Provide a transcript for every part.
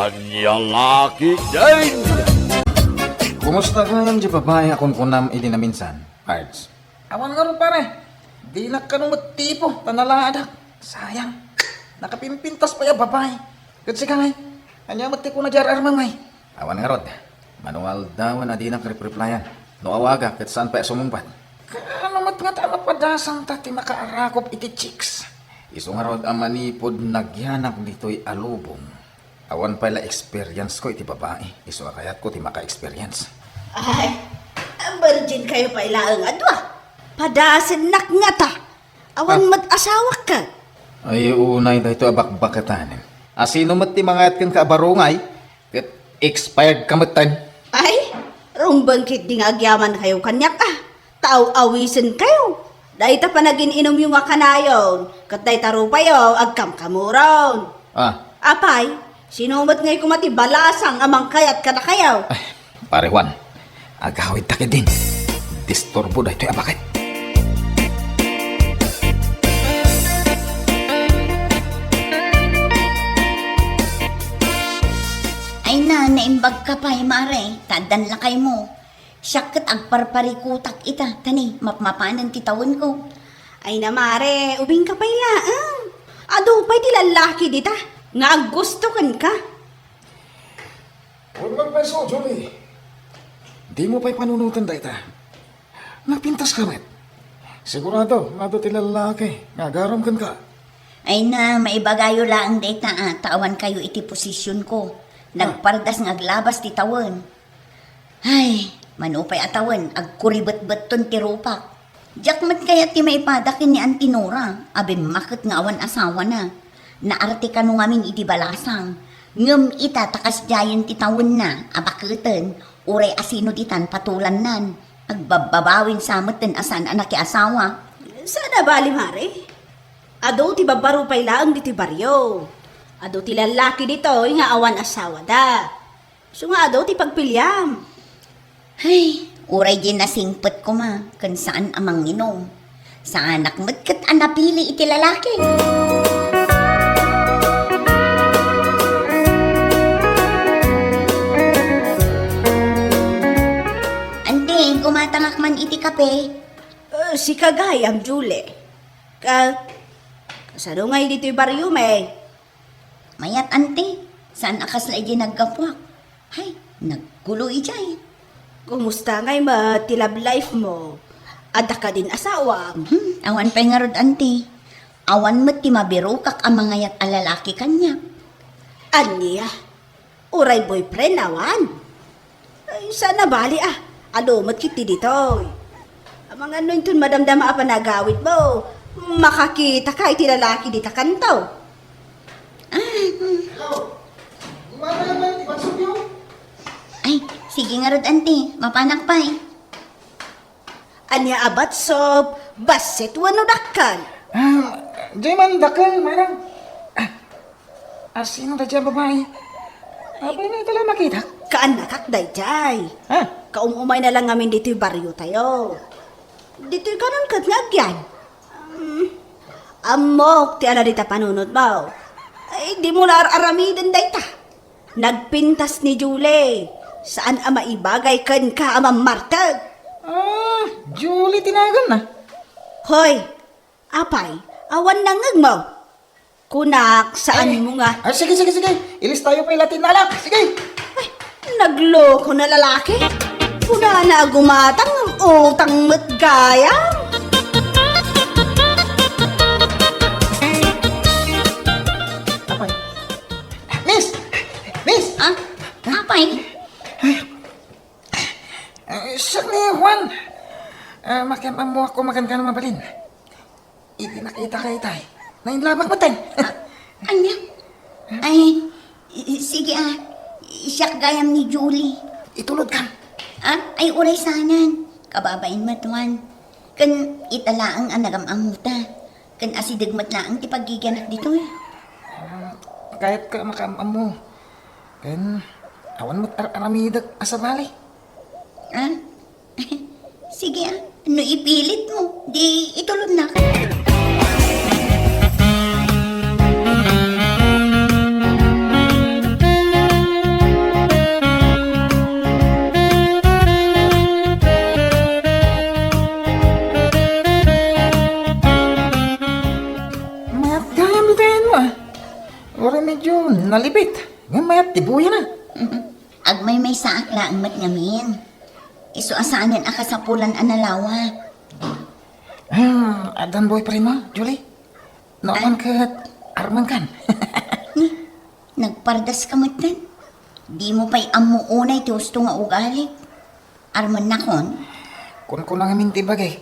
Kanyang laki din! Kumusta ka lang di babae akong kunam ini na minsan, Pards? Awan nga rin pare. Di na ka nung matipo, tanaladak. Sayang. Nakapimpintas pa yung babae. Kasi ka ngay. Kanya mati ko na jar armang ngay. Awan nga rod. Manual daw na di na replyan. No awaga, kat saan pa sumumpat. Ano mat nga tama padasang tati makaarakop iti chicks. Iso nga rod ang manipod nagyanak dito'y alubong. Awan pala experience ko iti babae. Iso kayat ko ti maka-experience. Ay, virgin kayo pa ilaang adwa. Padasin nak nga ta. Awan mag-asawa ka. Ay, unay dahito abakbakatan. Asino mat ti mga atkan kaabarungay, kat expired kamatan. Ay, rumbangkit di nga agyaman kayo kanyak ah. Tao-awisin kayo. Dahil ta pa naging inom yung nga kanayon. Kat dahi tarupayo, agkam kamuron. Apay, sinumat ngay kumati balasang amang kayat ka na kayaw. Ay, pare Juan, agawid takid din. Disturbo dahito abakit. Ay na, naimbag ka pa, mare. Tadan lakay mo. Siyakat agparparikutak ita. Tani, mapmapanan titawon ko. Ay na mare, ubing ka pa ilaan. Ado pa'y ti lalaki dita. Nga ang gusto kan ka. Huwag magpeso, Jolie. Di mo pa'y panunutan da ita. Napintas ka met. Sigurado, nado ti lalaki. Ngagaram kan ka. Ay na, maibagayo lang data tawan kayo iti posisyon ko. Nagpardas ng aglabas titawon. Ay, manupay atawan, agkuribet-bet ton tirupak. Jakmat kaya ti maipadakin ni Antinora, abim makit nga awan asawa na. Naarte ka nung amin iti balasang. Ngem ita takas jayan titawon na, abakiten, uray asino ditan patulan nan. Agbababawin samot ten asan anak ki asawa. Sana bali mare. Ado ti babaro pa'y laang di ti baryo. Ado ti lalaki dito, nga awan asawa da. So nga ado ti pagpilyam. Ay, uray din nasingpet ko ma, kan saan amang inom. Sa anak mo't kat anapili iti lalaki. Ante, kumatangak man iti kape. Si Kagayam, Julie. Kasano nga dito yung baryo, may? Mayat ante, saan akas na iti nagkapwak? Hay, naggulo ijay. Kumusta ngay ti love life mo? Ada ka din asawa. Awan pa'y nga rod ante. Awan mo't ti mabirukak ang mga yat alalaki kanya. Anya? Uray boyfriend awan? Ay, sana bali ah. Alumot kiti dito. Ang mga ano yun madamdama apa nagawit mo. Makakita ka iti lalaki dita kantaw. Ay, sige nga rod ante, mapanak pa eh. Anya abat sob, basit wano dakkan. Di man dakal, marang. Sino da dyan babae? Apa na ito lang makita? Kaanak dayjay. Kaumumay na lang ngamin dito yung baryo tayo. Dito yung kanon kat ngagyan. Amok, ti ala dita panunod mo. Ay, di mo na aramidin dayta. Nagpintas ni Julie. Saan ama ibagay kan ka ama martag? Julie tinagan na. Hoy, apay, awan nangag mo. Kunak, saan mo nga? Sige. Ilis tayo pa ilatin na lang. Sige. Ay, nagloko na lalaki. Kuna na gumatang utang matgaya. Apay. Miss! Ah, apay? Siya ni Juan. Makiamam mo ako makan ka na mabalin. Hindi nakita kayo tayo. Nainlabak mo tayo. Anya? Ay, sige siyak gayam ni Julie. Itulod ka. Ay uray sanan. Kababain matuan. Kan italaang anagam-amuta. Kan asidigmat laang ti paggiganak dito eh. Kahit ka makamam mo. Kan, awan mo't aramidag asabali. Sige ano ipilit mo? Di itulod na. rin medyo nalipit. Ngayon mayat, tibuya na. Agmay may saak laang mat ngamin. Iso asaanin akasapulan analawa. Adan boy pa rin mo, Julie. Noon kat arman kan. Nagpardas ka matan. Di mo pa'y amuunay ti gusto nga ugali. Arman na kon. Kun lang aminti bagay.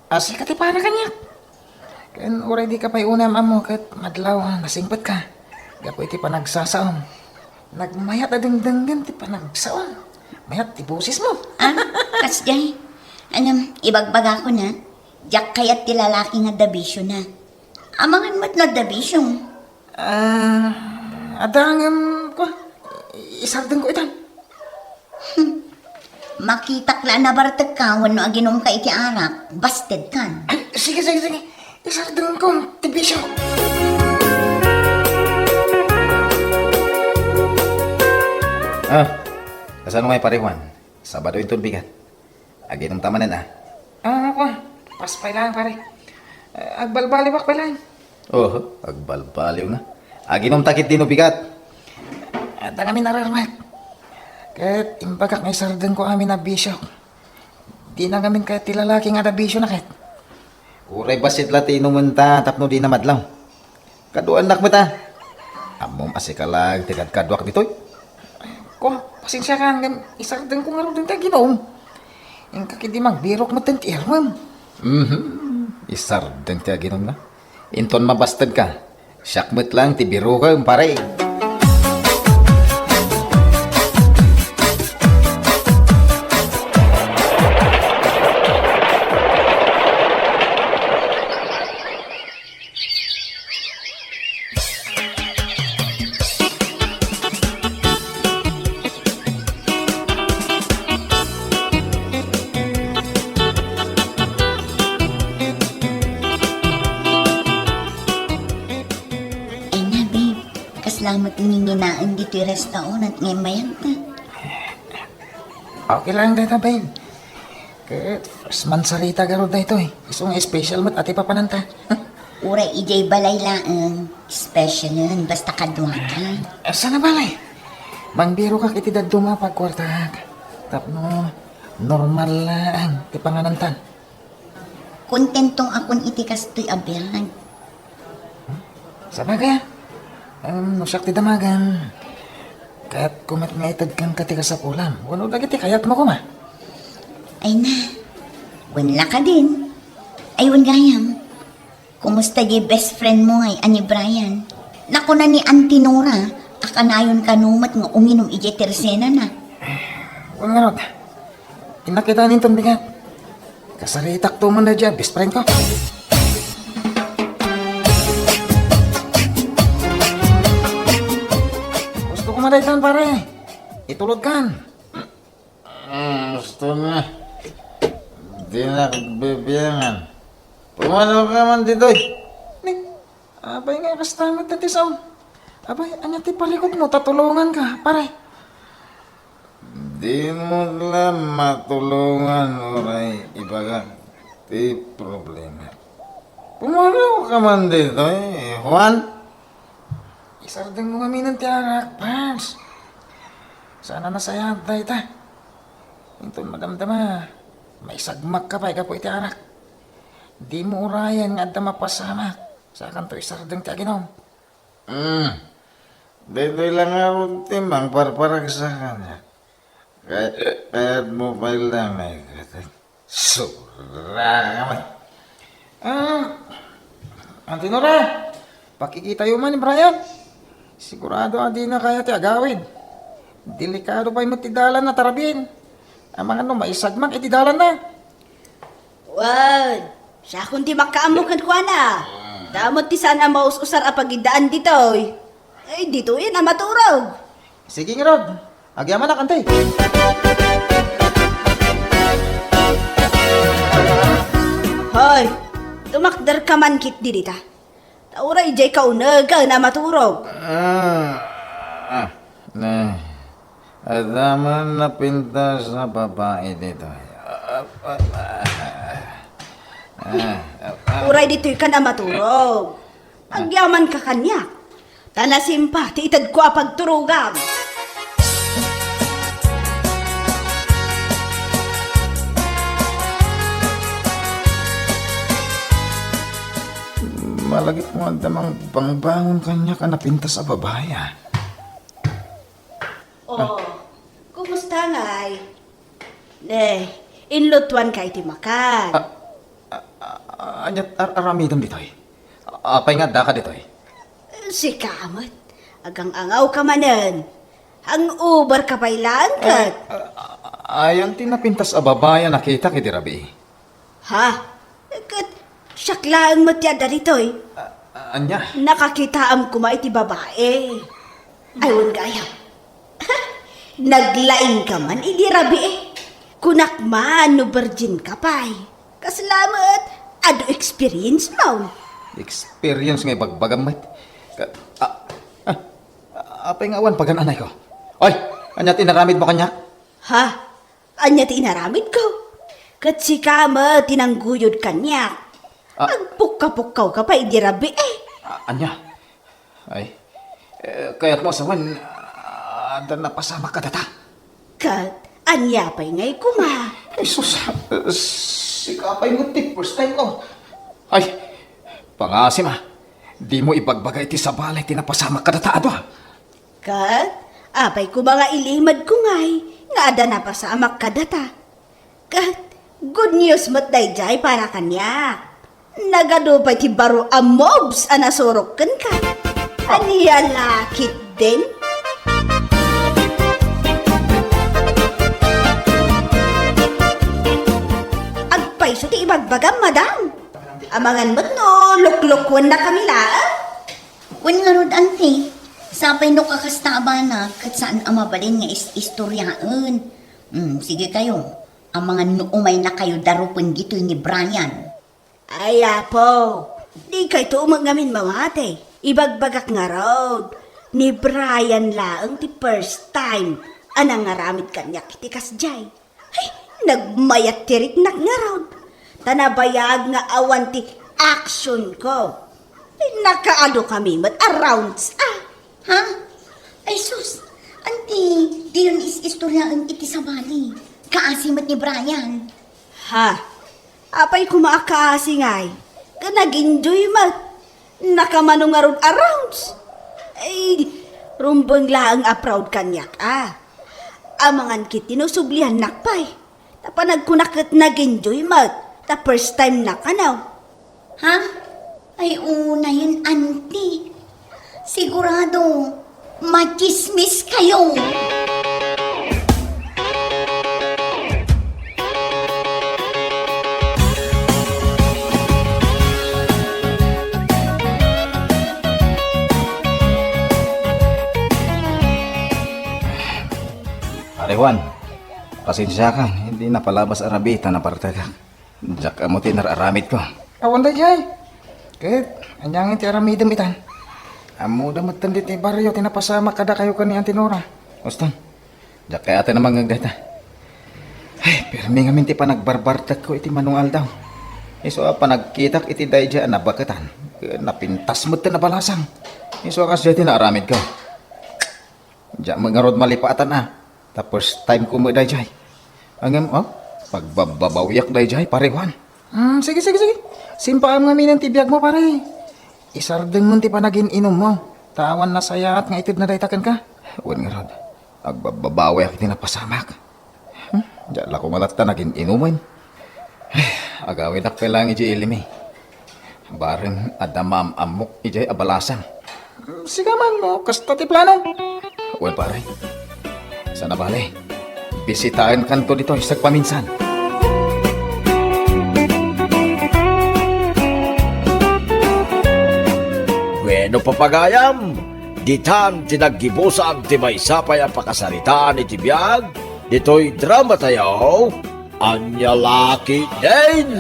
Asal ka ti para kanya. Kan already ka pa'y unam amo kat madlaw nasingpat ka. Gapoy ti panagsasaom. Nagmayat adeng-denggan ti panagsaom. Mayat ti busis mo. Kasjay. Anam, ibagbaga ko na. Diyak kayat ti lalaki nga dabisyo na. Amangan mat na dabisyo. Adang ko. Isardeng ko itan. Makitak la na baratag ka, wano aginom ka iti arak, busted kan. Ay, sige. Isardeng ko, tibisyo. Kasano may pariwan? Sabado yung bigat. Aginom tamanan Ako, paspay lang pare. Agbalbaliwak pa lang. Agbalbaliw na. Aginom takit din bigat. At kami nararmat. Kahit imbagak may sardeng ko amin na bisyo. Di na kami kahit tilalaki nga na bisyo na kahit. Uray basit latino munta tapno di na madlaw. Kaduan nak mo ta. Amom asikalag tigad kadwak ditoy. Ko, pasensya ka hanggang isardeng ko nga rin tayo ginom. Yung kakidi magbirok mo tayong tiyarmam. Isardeng tayo ginom na. Inton mabastad ka. Syakmet lang ti biro ka pare. Ay na, babe. Kaslamat ninginaan dito yung restaurant at ngayon bayan ta. Okay lang dito, babe. Kahit first man sarita garo na ito eh. Isong special mat ati papananta. Uray ijay balay laang. Special yan, basta kadwa ka. Sana balay? Mangbiro ka kiti daduma pagkwartag. Tapno, normal lang. Ti panganantan. Kontentong akon iti kastoy abelan. Sa bagay, nusak ti damagan. Kahit kumat nga itad kang katika sa pulam. Wano lagi ti kayat mo kuma. Ay na, wala ka din. Ayun gayam. Kumusta yung best friend mo ay ani Brian? Naku na ni Auntie Nora, akanayon kanumat nga uminom ije tersena na. Wala nga rod. Inakita nintong bigat. Kasaritak to mo na dyan, best friend ko. Gusto ko madaitan pare. Itulog kan. Gusto na. Di na bibiyangan. Pumano ka man dito eh. Ning, abay nga kastamat na tisaw. Abay, anya ti palikod mo, tatulungan ka, pare. Di mo lang matulungan, oray. Ibaga, di problema. Pumano ka man dito eh, Juan. Isardeng mo kami ng tiyarak, Pars. Sana nasayang tayo ta. Intun madamdama, may sagmak ka pa, ikaw po tiyarak. Di mo urayan nga da mapasamak. Sa kanto isardeng tiyaginom. Dito lang ako timbang parparag sa kanya. Kahit mo pa lang ay sura naman. Antinora, pakikita yung man ni Brian. Sigurado adi na kaya ti agawid. Delikado pa yung matidalan na tarabin. Ang mga no, maisagmak itidalan na. Wag, siya kundi makaamukan ko na. Damot ti sana maus-usar apagidaan dito. Ay, dito yan ang maturog. Sige nga Rod, agyaman na kantay. Hoy, tumakdar ka man kit dirita. Tauray jay kaunaga na maturog. Adaman na pintas na babae dito. Uray dito'y ka na maturog. Agyaman ka kanya. Tanasimpa, ti itad ko apagturugam. Malagit mo ang damang pangbangon kanya ka napinta sa babae, ah. Oh, kumusta ngay? Inlutuan ka iti makan. Anyat aramidam ditoy. Apay nga da ka ditoy. Si Kamat, agang angaw ka manen. Ang uber ka pa'y langkat. Ayang tinapintas a babae nakita kiti rabi. Ha? Kat, syaklaan mo tiya daritoy. Anya? Nakakita am kuma iti babae. Ayun gaya. Naglaing ka man, idi rabi eh. Kunak man, no virgin ka pa'y. Kasalamat, ado experience mo. Experience nga bagbagam met. Apay nga awan pagananay ko. Oy, anya tinaramid mo kanya? Ha? Anya tinaramid ko? Kat si Kama tinangguyod kanya. Agpukka-pukkaw ka pa, idi rabi eh. Anya? Ay, kaya't mo sawan, ada napasama ka data. Kat, anya pa'y ngay kuma. Ay, sus, si kapay mo tip, first time ko. Ay, pangasim ah, di mo ibagbagay ti sa balay, tinapasama ka data, ado ah. Kat, apay ko mga ilimad ko ngay, nga ada na pasamak ka data. Kat, good news mo't dayjay para kanya. Nagado pa ti baro a mobs anasurok kan ka. Aniya lakit din. Agpay so ti ibagbagam, madam. Amangan mo't no, luklukwan na kami laan. Kun nga rod, ante, sapay no kakastaba na kat saan ang mabalin nga istoryaan. Sige kayo, ang mga nuumay na kayo darupon gito ni Brian. Ay, apo, di kay to umangamin mamate. Ibagbagak nga road. Ni Brian laang ti first time. Anang ngaramid kanya kiti kasjay. Ay, nagmayat tirik nak nga road. Tanabayag nga awan ti action ko. Ay, nakaado kami mat arounds Ha? Ay sus, ante, di yun istoryaan iti sa bali. Kaasimat ni Brian. Ha? Apay kumaakaasi ngay. Ka nag-enjoy mat. Nakamanong nga ron arounds. Ay, rumbang laang a-proud kanyak Amangan kit tinusublihan nakpay. Tapanagkunakat nag-enjoy mat. Ta first time nakanaw. Ha? Ay una yun, ante. Sigurado, machismis kayo. Juan, pasensya ka, hindi napalabas arabita na parte ka. Diyak mo tinararamid ko. Awan da jay. Kahit, anyangin ti aramidam itan. Amo da matandit ni baryo, tinapasama kada kayo ka ni Antinora. Uston, diyak kaya ate namang gagdata. Ay, pirmi nga minti pa nagbarbartak ko iti manungal daw. Iso pa nagkitak iti dayja na bakatan. Napintas mo na balasang. Iso kas dyan tinaaramid ko. Diyak mangarod malipatan Tapos time ko mo dayjay. Angam, pagbababawiyak dayjay, pare Juan. Sige. Simpaan nga minang tibiyag mo, pare. Isardeng mo ti panagin inom mo. Tawan na saya at nga itid na daytakan ka. Huwag nga rod, agbababawiyak tinapasamak. Diyan lang ko malata naging inumin. Agawin ak kailang iji ilimi. Bareng adamam amok iji abalasan. Sige man mo, kasta ti plano. Huwag pare. Sana bale, bisitahin kanto dito isag paminsan. Bueno papagayam, ditan tinaggibusan ti may sapay ang pakasaritaan iti biyag, dito'y drama tayo, anya laki din.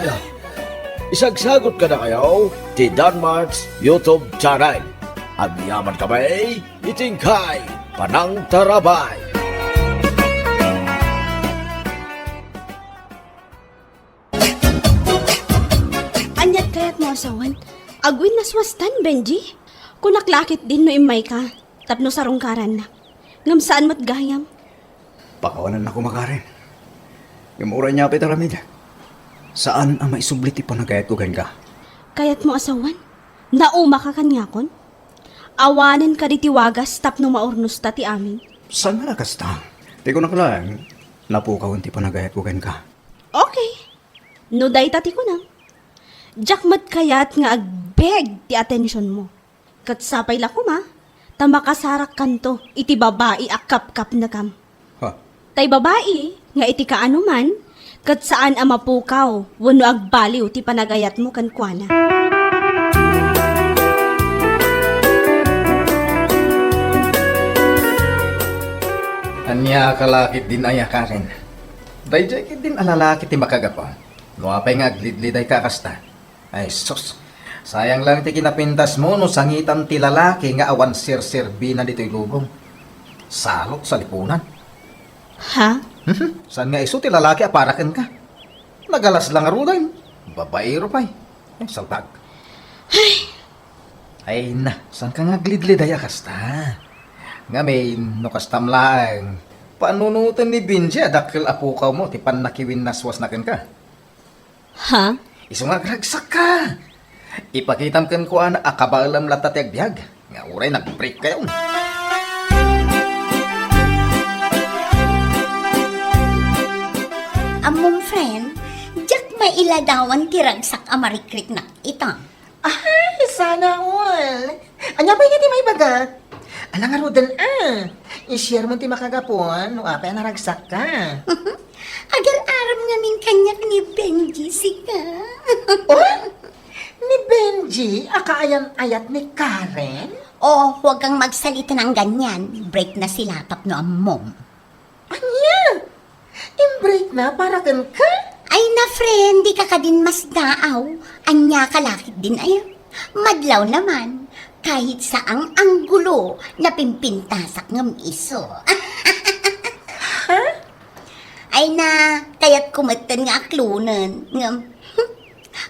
Isagsagot ka na kayo, ti Danmarks YouTube channel. Agyaman kami, itingkay, panang tarabay. Anyat kaya't mo asawan. Agwin naswastan, Benji. Kunaklakit din no imay ka. Tapno sa rungkaran na. Ngam saan mat gayam? Pakawanan na ko makarin. Yung mura niya apit aramid. Saan ang maisublit ipanagayat ko ka? Kayat mo asawan? Nauma ka kanyakon? Awanin ka di tiwagas tapno maornos ta ti amin. Saan na kasta? Di ko nakalaan. Napukaw ti panagayat ko ka. Okay. No day tati ko na. Jakmat kayat nga agbeg ti atensyon mo. Kat sapay la ko ma. Tamakasarak kanto iti babae akap-kap na kam. Ha? Tay babae nga iti kaano man. Kat saan ang mapukaw wano agbaliw ti panagayat mo kankwana. Anya kalakit din aya Karen. Dayjay din alalakit ti makagapa. Luapay nga aglidliday kakasta. Ay sus, sayang lang ti kinapintas mo no sangitan ti lalaki nga awan sir-sirbi na dito'y lubong. Salot sa lipunan. Ha? Saan nga iso ti lalaki aparakan ka? Nagalas lang aruday. Babaero pa'y. Ay, salbag. Ay na, saan ka nga glidliday akasta? Ngamin, no kastam lang. Panunutan ni Binji, adakil apukaw mo, ti pan nakiwin naswas na ka. Ha? Iso nga gragsak ka. Ipakitam kan ko ana akabalam latat yak biyag. Nga uray nag-break kayo. Among friend, jak may iladawan tiragsak amarikrik na itang. Ay, sana all. Anya ba niya ti may bagat? Alang nga rodan i-share mo ti makagapon, no apay naragsak ka. Agar-aram namin kanyak ni Benji sika. Oh, ni Benji, akaayan-ayat ni Karen? Oh, huwag kang magsalita ng ganyan. Break na sila tapno ang mom. Anya? In-break na para kan ka? Ay na friend, di ka ka din mas daaw. Anya kalakit din ayo. Madlaw naman. Kahit saang anggulo na pimpintasak ng iso. Ay na, kaya't kumatan nga aklunan. Ngam,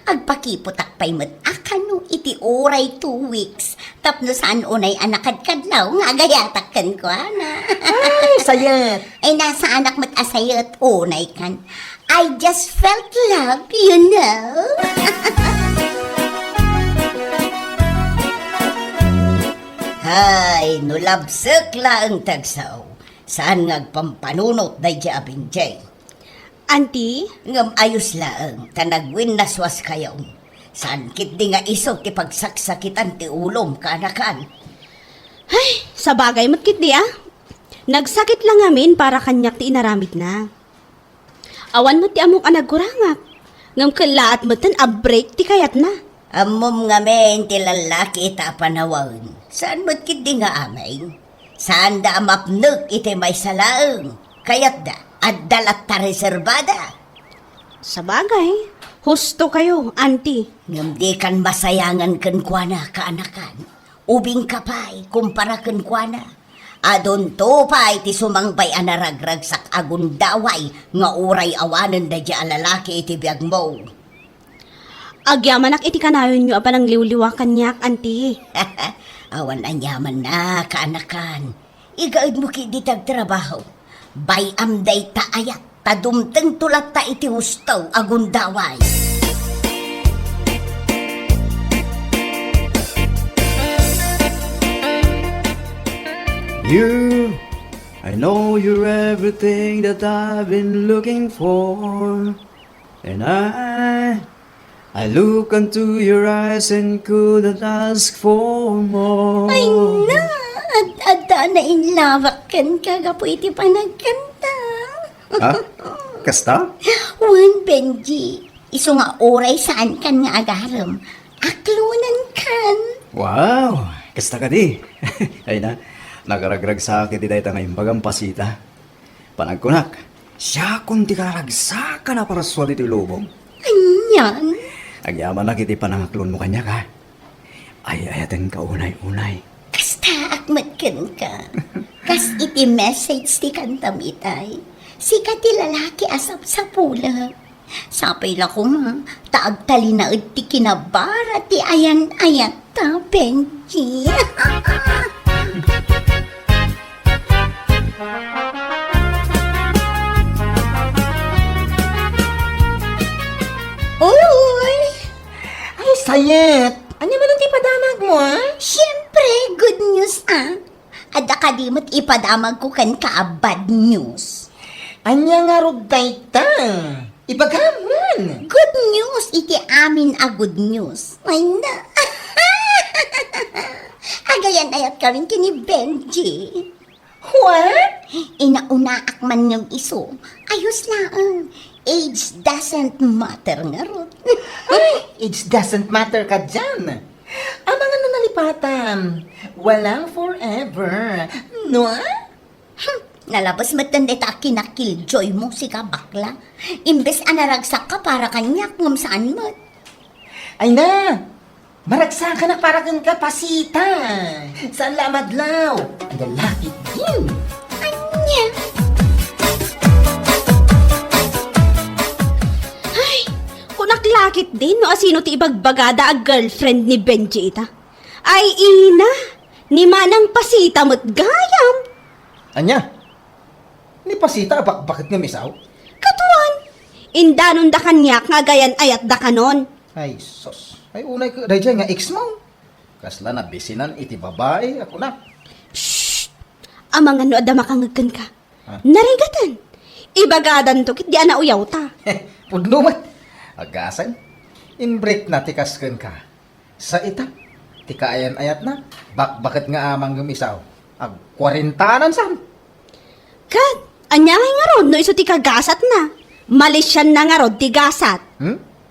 agpakiputak pa'y akano iti oray 2 weeks. Tapno saan unay anakad-kadlaw nga gayatakkan ko, ana. Ay, sayat. Ay nasa anak asayat unay kan. I just felt love, you know. Hay, nulabsak la ang tagsaw. Saan ngagpampanunot day di abinjay? Auntie? Ngam ayos laang, tanagwin naswas kayaw. Saan kit di nga iso ti pagsaksakitan ti ulom kanakan. Ay, sa bagay matkit di ah. Nagsakit lang amin para kanyak ti inaramid na. Awan mo ti amok anagkurangak. Ngam kalaat mo tan a-break ti kayat na. Amom nga men ti lalaki ita panawain. Saan mo't kit di nga amay? Saan da mapnug iti may salaang? Kayat da, at dalat ta reservada. Sa bagay, husto kayo, auntie. Ngam di kan masayangan kan kuana kaanakan. Ubing kapay, kumpara kan kuana. Adon to pa'y ti sumangbay anaragrag sak agundaway nga uray awanan da di alalaki iti biyag mo. Agyamanak iti kanayon nyo apa ng liwliwa kanyak, auntie. Awan anyaman na kaanakan. Igaid mo ki di tagtrabaho. Bayam day taayat, tadumteng tulat ta iti hustaw agundaway. You, I know you're everything that I've been looking for. And I look into your eyes and couldn't ask for more. Ay na, at na inlawak kan kagapu iti panagkanta. Ha? Kasta? Wan Benji, iso nga oray saan kan nga agaram. Aklunan kan. Wow! Kasta ka di. Ay na, nagaragrag sa akin di dahil ngayong bagang pasita. Panagkunak, siya kung di karagsa ka na para swali ti lubong. Anyan. Agyaman na kiti panangaklon mo kanya ka. Ay ayaten ka unay-unay. Kasta akmatkan ka. Kas iti message ti kantam itay. Sika ti lalaki asap sa pula. Sapay la ko ma, taag tali na ti kinabara ti ayan-ayat ta, Benji. Uy! Ay, sayet! Anya man ang tipadamag mo, ah? Siyempre, good news Ada ka di mo't ipadamag ko kan ka bad news. Anya nga ruday ta. Ibagaman. Good news, iti amin a good news. Ay na. Agayan ayat ka rin kini Benji. What? Inauna akman yung iso. Ayos lang. Age doesn't matter nga rot. Ay, it doesn't matter ka dyan. Ang mga nanalipatan, walang forever. No? Nalabas matanda ta kinakiljoy mo si ka bakla. Imbes anaragsak ka para kanyak ngam saan mo. Ay na! Maragsa ka na para kang kapasita. Saan lamadlaw? Ang lalaki din. Anya? Ay, kunaklakit din no asino ti ibagbagada a girlfriend ni Benji ita. Ay ina, ni manang pasita mo't gayam. Anya? Ni pasita, bakit nga misaw? Katuan, indanon da kanyak nga gayan ayat da kanon. Ay, sos. Ay, unay ko, dahil nga ex mo. Kasla na bisinan, iti babae, ako na. Amang ano ada makangagkan ka. Ha? Narigatan. Ibagadan to kit di ana uyaw ta. Pudnumat. Agasan. In-break na tikaskan ka. Sa ita, tika ayan-ayat na. Bakit nga amang gumisaw? Ag 40 san. Kat, anyangay nga rod no iso ti kagasat na. Malisyan na nga rod ti gasat.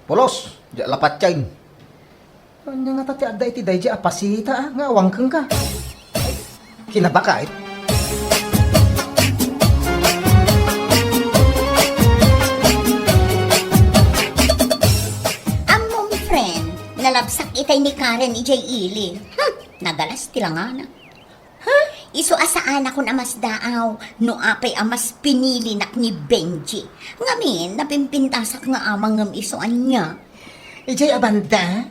Polos. Di lapat yan. Kanya nga tati ada iti dahi apasita nga wangkang ka. Kinabakait. Among friend, nalabsak itay ni Karen ijay ili. Nagalas tilangana. Iso asaan ako na mas daaw, no apay amas pinili nak ni Benji. Ngamin, napimpintasak nga amang ngam isoan niya. Ijay abanda?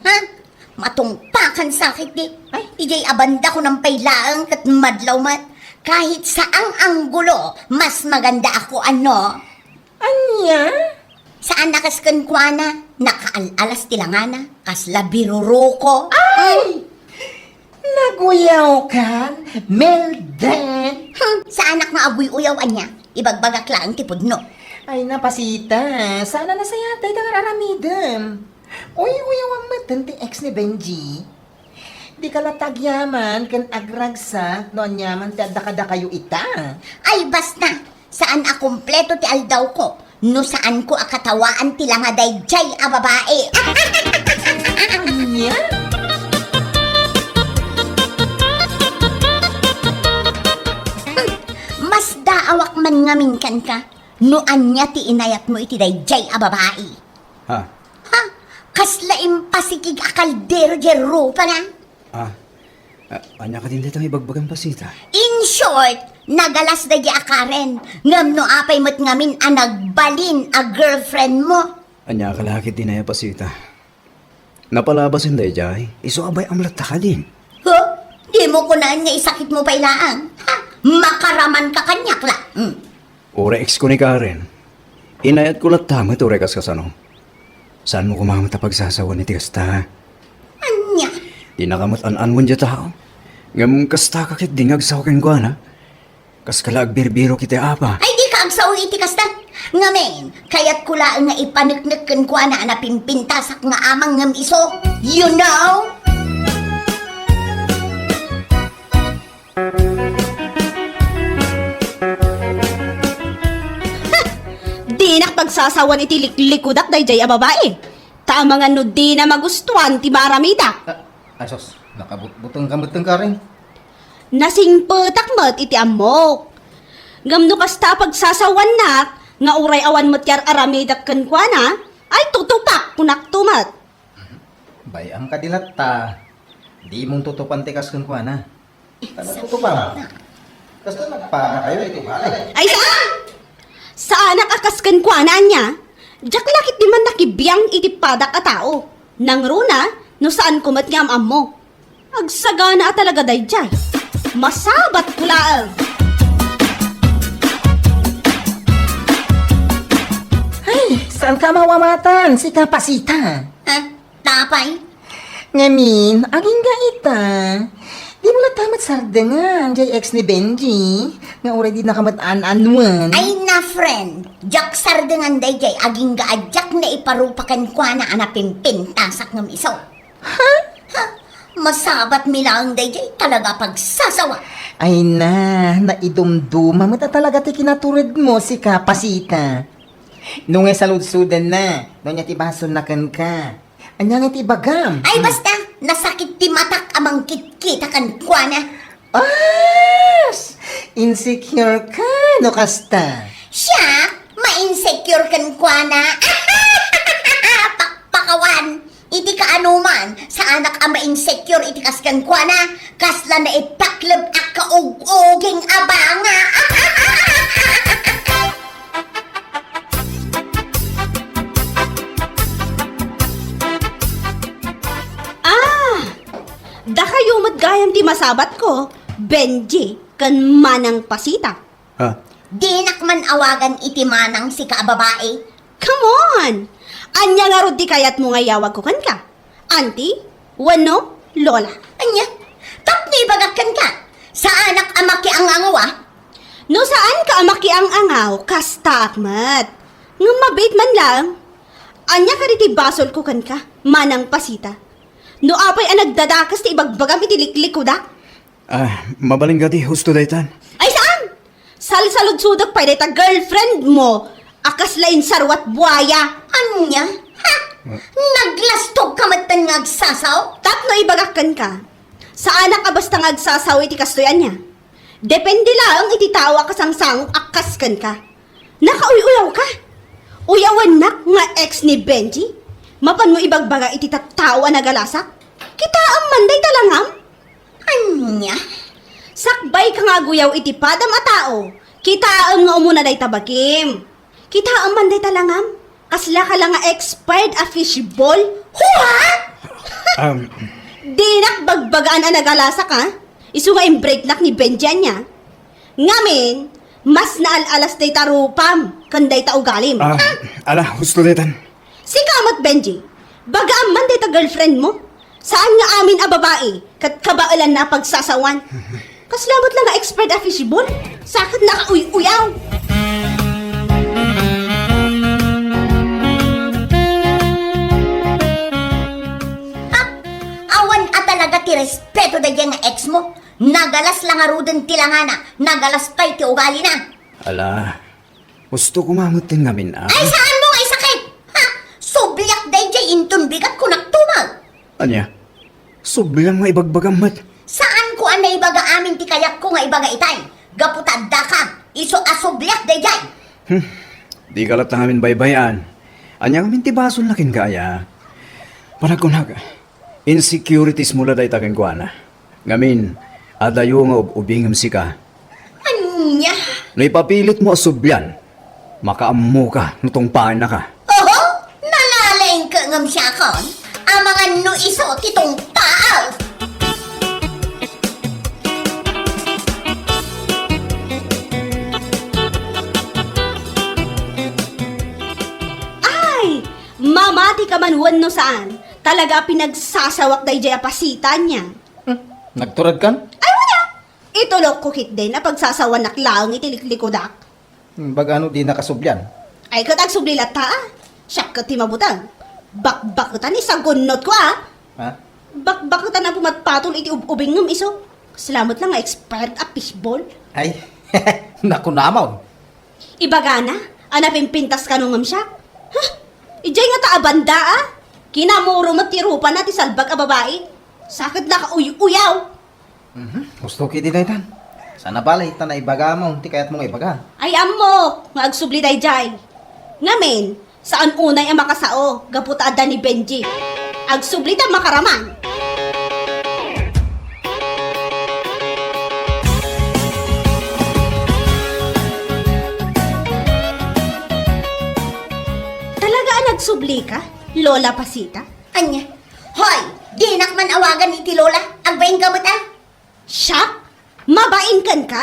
Matungpakan sakit di. Ay, ijay abanda ko ng pailaang kat madlaw mat. Kahit saang anggulo, mas maganda ako ano. Anya? Saan nakaskan kwa na? Nakaalalas tilangana. Kasla biruro ko. Ay! Naguyaw ka? Melden? Sa anak nga abuy uyawan niya. Ibagbagak lang tipod no. Ay, napasita. Sana nasayatay kang aramidem. Uy, ang matan ti ex ni Benji. Di ka latagyaman kan agragsa no anyaman ti adda kayo ita. Ay basta, saan a kumpleto ti aldaw ko? No saan ko akatawaan ti lang aday jay a babae. Anya? Mas daawak man ngamin kan ka. No anya ti inayat mo iti day jay a babae. Ha? Ha? Kasla impasikig a kaldero jero pa na. Anya ka din dito ibagbagang pasita. In short, nagalas na di a Karen. Ngam no apay mo't ngamin a nagbalin a girlfriend mo. Anya ka lakit din ay pasita. Napalabasin day jay, iso abay amlat ka din. Huh? Di mo ko na nga isakit mo pa ilaang. Ha? Makaraman ka kanyak la. Ore ex ko ni Karen. Inayat ko lang tama ito rekas kasano. Saan mo kumamat na pagsasawa ni Tigasta? Anya? Di nakamot-an-an mo dyan tao. Ngam kasta kakit dingag sa akin ko na. Kas kalag birbiro kita apa. Ay di ka agsaw iti kasta. Ngamen, kaya't kulaan nga ipaniknikan ko na napimpintasak nga amang ngam iso. You know? Di nakpagsasawan iti likudak day jay a babae. Tama nga no di na magustuhan ti maramida. Asos, nakabutong ka rin. Nasing petak mat iti amok. Ngam no kasta pagsasawan nak, nga uray awan mat yar aramidak ken kwa na, ay tutupak kunak tumat. Bayang kadilat ta. Di mong tutupan tikas kung kwa na. Tutupan. Kasi nagpana kayo ito balay. Ay saan? Saan nakakas ken kwa na niya? Jak lakit di man nakibiyang itipadak a tao. Nang runa, no saan kumat nga am mo. Agsagana talaga dayjay. Masabat ko laang. Ay, saan ka mawamatan si Kapasita? Ha? Tapay? Ngamin, aging ga ita. Di mo tamat sardengan, jay ex ni Benji. Nga already nakamataan-anuan. Ay na, friend. Jak sardengan day jay aging gaadyak na iparupakan kwa na anapimpintasak ng iso. Ha? Masabat milang day jay talaga pagsasawa. Ay na, naidumduma mo talaga ti kinaturid mo si Kapasita. Nung salud-sudan na, nung niya tibason na kan ka. Anya nga tibagam. Ay basta, nasakit ti matak amang kitkita kan kwa na. As! Insecure ka, no kasta. Siya, ma-insecure kan kwa na. Pakpakawan. Iti ka anuman, sa anak ang ma-insecure iti kas kan kwa na. Kasla na ipaklab at kaug-uging abanga. Da kayo matgayam ti masabat ko, Benji, kan manang pasita. Ha? Di nakman awagan iti manang si kaababae. Come on! Anya nga rod di kayat mo nga yawag ko kan ka. Auntie? Wano? Lola? Anya? Tapni bagakan ka. Sa anak amaki ang angawa. No saan ka amaki ang angaw, kasta akmat. Nga mabait man lang. Anya ka riti basol ko kan ka, manang pasita. No apay ang nagdadakas ti ibagbagam itiliklik ko da. Mabaling gati, husto daytan. Ay saan? Salsalud-sudak pa ta girlfriend mo. Akas lain sarwat buaya. Anya? Ha? Naglastog ka matan nga agsasaw? Tapno ibagakan ka. Sa anak ka basta ngagsasaw iti kastoyan niya. Depende lang iti tao akasangsang akaskan ka. Nakauy-uyaw ka. Uyawan nak nga ex ni Benji. Mapan mo ibagbaga iti tattawa na galasak. Kita ang manday talangam. Anya? Sakbay ka nga guyaw iti padam a tao. Kita ang nga umuna day tabakim. Kita ang manday talangam. Kasla ka lang nga expired a fishball. Huwa! Di nakbagbagaan ang nagalasak ha? Isu nga break nak ni Benjan niya. Ngamin, mas naalalas day tarupam, kanday taugalim. Ala, husto daytan. Si Kamot Benji, bagaan man day ta girlfriend mo? Saan nga amin a babae, kat kabailan na pagsasawan? Kaslamat lang nga expert a fishball, sakit nakauy-uyaw. Awan a talaga ti respeto da nga ex mo. Nagalas lang aruden ti langana. Nagalas pa'y ti ugali na. Ala, husto kumamutin ngamin Ay saan mo nga isakit? Ha? Subliak day jay intun bigat ko nagtumag. Anya, sublang nga ibagbagamat. Saan ko ang naibaga amin ti kayak ko nga ibaga itay? Gaputadda ka. Iso asubliak day jay. Di kalat na ngamin baybayan. Anya ngamin tibasol na kin kaya. Panagkunag, insecurities mula day takin ko ana. Ngamin, adayo nga ubingam sika. Anya? Naipapilit mo asubyan. Makaammo ka, nutong paan na ka. Oho, nalalaing ka ngam siya kon. Ang mga no iso titong taaw. Ay, mamati ka man wan no saan. Talaga pinagsasawak day jay apasita niya. Nagturad kan? Ay wala! Itulok ko kit din na pagsasawan naklang itiliklik-likodak. Bagano di nakasubyan? Ay katag sublilat ta ah. Siyak ka timabutang. Bakbakutan ni sagunot ko ah. Ha? Bakbakutan na pumatpatol iti ubing ngam iso. Salamat lang nga expert a fishball. Ay, naku namaw. Ibagana, anapin pintas ka nung ngam siya. Huh? Ijay nga ta abanda ah. Kinamuro matirupa na ti salbag a babae. Sakit na ka uyaw. Gusto kiti daytan. Sana balay ta na ibaga mo, ti kayat mong ibaga. Ay amo, nga agsubli day jay. Ngamen, saan unay ang makasao, gaputada ni Benji. Agsubli ta makaraman. Nagpapabli ka, Lola Pasita? Anya, hoy, di man awagan ni ti Lola. Agbayin ka ba ta? Siya? Mabainkan ka?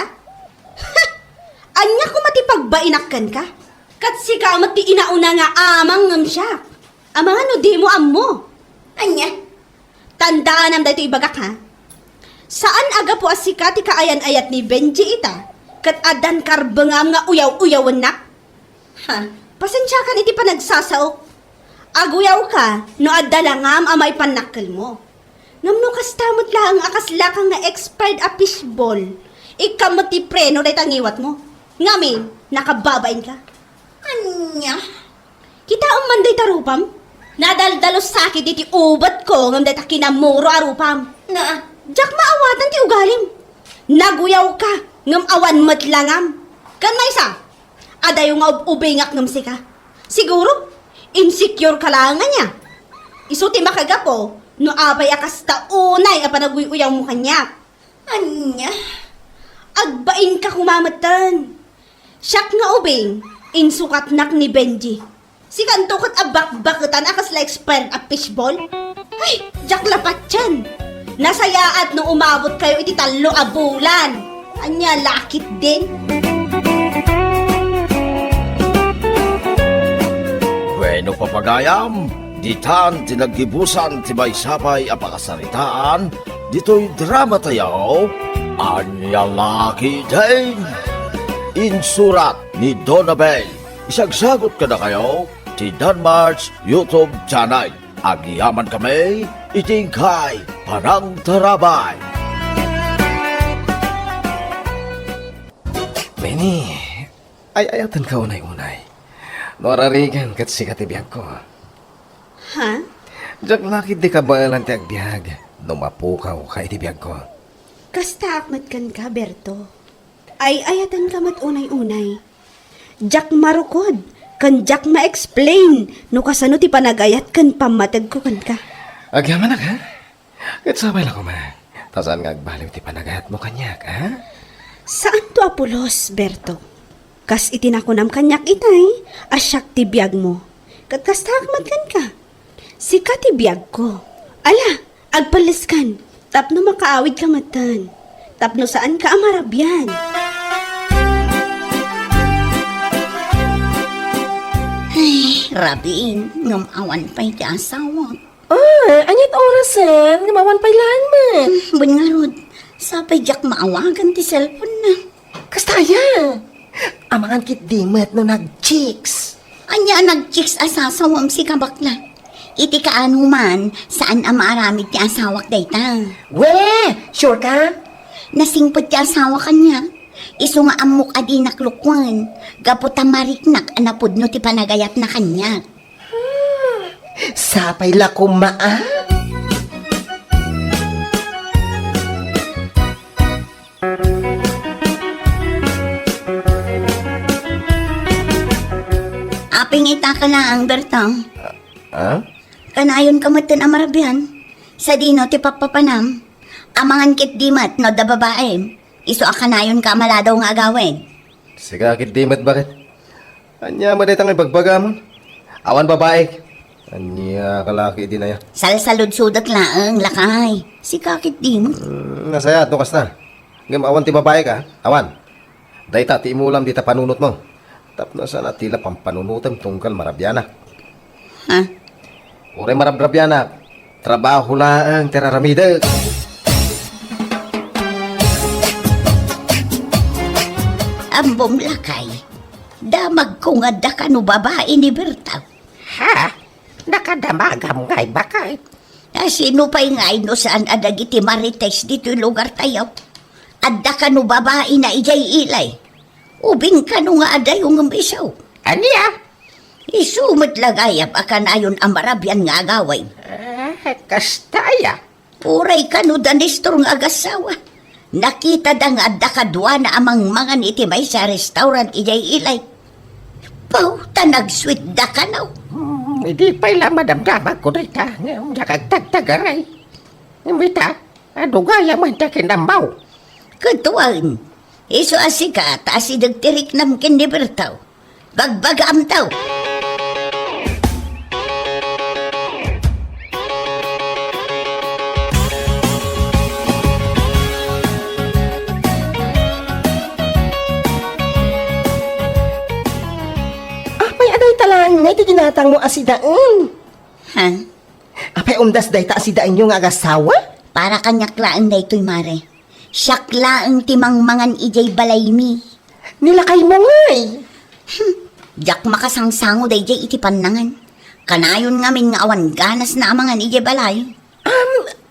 Ha! Anya ko matipagbainakkan ka? Kat si ka mati inauna nga amang ngam siya. Amang ano di mo ammo? Anya, Tandaan am dito ibagak ha? Saan aga po asika ti kaayan-ayat ni Benji ita? Kat adan karbengam nga uyaw-uyawan na? ha? Pasensya kan iti panagsasaok. Aguyaw ka, no adalangam amay panakkel mo. Ngam no kastamot lang akas lakang na expired a fishball. Ikamot ti preno day tangiwat mo. Ngamin, nakababain ka. Anya, Kita manday tarupam. Nadaldalos sakit iti ubat ko ngam day takinamuro arupam. na, Jak maawatan ti ugalim. Naguyaw ka, ngam awan matlangam. Kan may isa, adayo nga ubingak ngam sika. Siguro, insecure ka lang nga niya. Isuti makagapo, no apay akas taunay a panaguy-uyaw mo kanya. anya, Agbain ka kumamatan. Siyak nga ubing, insukat nak ni Benji. Si kanto kat abak-bakutan akas like expert a fishball. Ay, jak lapat yan. Nasayaat no umabot kayo iti talo a bulan. Anya, lakit din. Bueno papagayam, ditan tinaggibusan ti maysapay a pakasaritaan, dito'y drama tayo, anya laki din. Insurat ni Donabel, isagsagot ka na kayo, ti Danmar's YouTube channel. Agyaman kami, itingkay, parang tarabay. Benny, ay ayatan ka unay-unay. Norarigan kat si katibiyag ko. Ha? Diyak lakit di ka ba lang ti agbyag? Numapukaw ka itibiyag ko. Kasta akmat kan ka, Berto. Ay ayatan ka mat unay-unay. Jak marukod, kan jak ma-explain, no kasano ti panagayat kan pamatag ko kan ka. Agyaman na ka? Kat sabay lang ko ma. Tasan nga agbaliw ti panagayat mo kanyak, ha? Saan to apulos, Berto? Kas itinakunam kanyak itay, asyak ti biyag mo. Kat kasta akmat kan ka. Sika ti biyag ko. Ala, agpalis kan. Tapno makaawid ka matan. Tapno saan ka amarabyan. ay, rabin, ngam awan pa'y ti asawa. Anyat orasan, ngamawan pailan mo. Bungarod, sapay jak maawagan ti cellphone na. Kastaya. Amangan kit dimet no nag-chicks. Anya nag-chicks asasawam si kabakla. Iti kaano man, saan ang maaramid ti asawak dayta. We, sure ka? Nasingpot ti asawa kanya. Iso nga amok adi naklukwan. Gaputa mariknak anapudno ti panagayat na kanya. Sapay la kumaa. Aping ita ka na ang Bertang. Ha? Kanayon ka matan amarabyan. Sa dino ti papapanam. Amangan kit dimat no da babae. Iso akanayon ka maladaw nga agawin. Siga kit dimet bakit? Anya madetang ibagbaga mo? Awan babae. Anya kalaki di na ya. Salsalud-sudat laang lakay. Si kakit di mo. Nasaya, tukas na. Ngam awan ti babae ka, awan. Dayta ti imulam di ta panunot mo. Tapno sana tila pampanunutam tungkal marabyanak. Ha? Ure marabrabyanak. Trabaho lang teraramida. Ambom lakay. Damag ko nga da ka no babae ni Berta. Ha? Nakadamagam ngay bakit? Sino pa'y ngay no saan adagiti marites dito yung lugar tayo? Adda ka no babae na ijay ilay. Ubing ka no nga aday yung isaw. Anya? Isumot lagayap akan ayon ang marabyan nga agaway. Kastaya. Uray ka no danistor nga agasawa. Nakita da nga adda kadwa na amang mangan iti may sa restaurant ijay ilay. Pau, tanag-sweet da ka no. Hindi pa'y lamadamdamag ko rin ta. Nakagtagtagaray. Imbita, ano gaya man ta kinambaw? Katuan, iso asika ta si dagtirik nam kindibertaw. Bagbagam taw. ginatang mo asidaan. Ha? Apay umdas day ta asidaan yung agasawa? Para kanyak laan na ito'y mare. Siyak laang timang mangan ijay balay mi. Nilakay mo ngay. Jak makasangsango day jay iti panangan. Kanayon ngamin nga awan ganas na amangan ijay balay.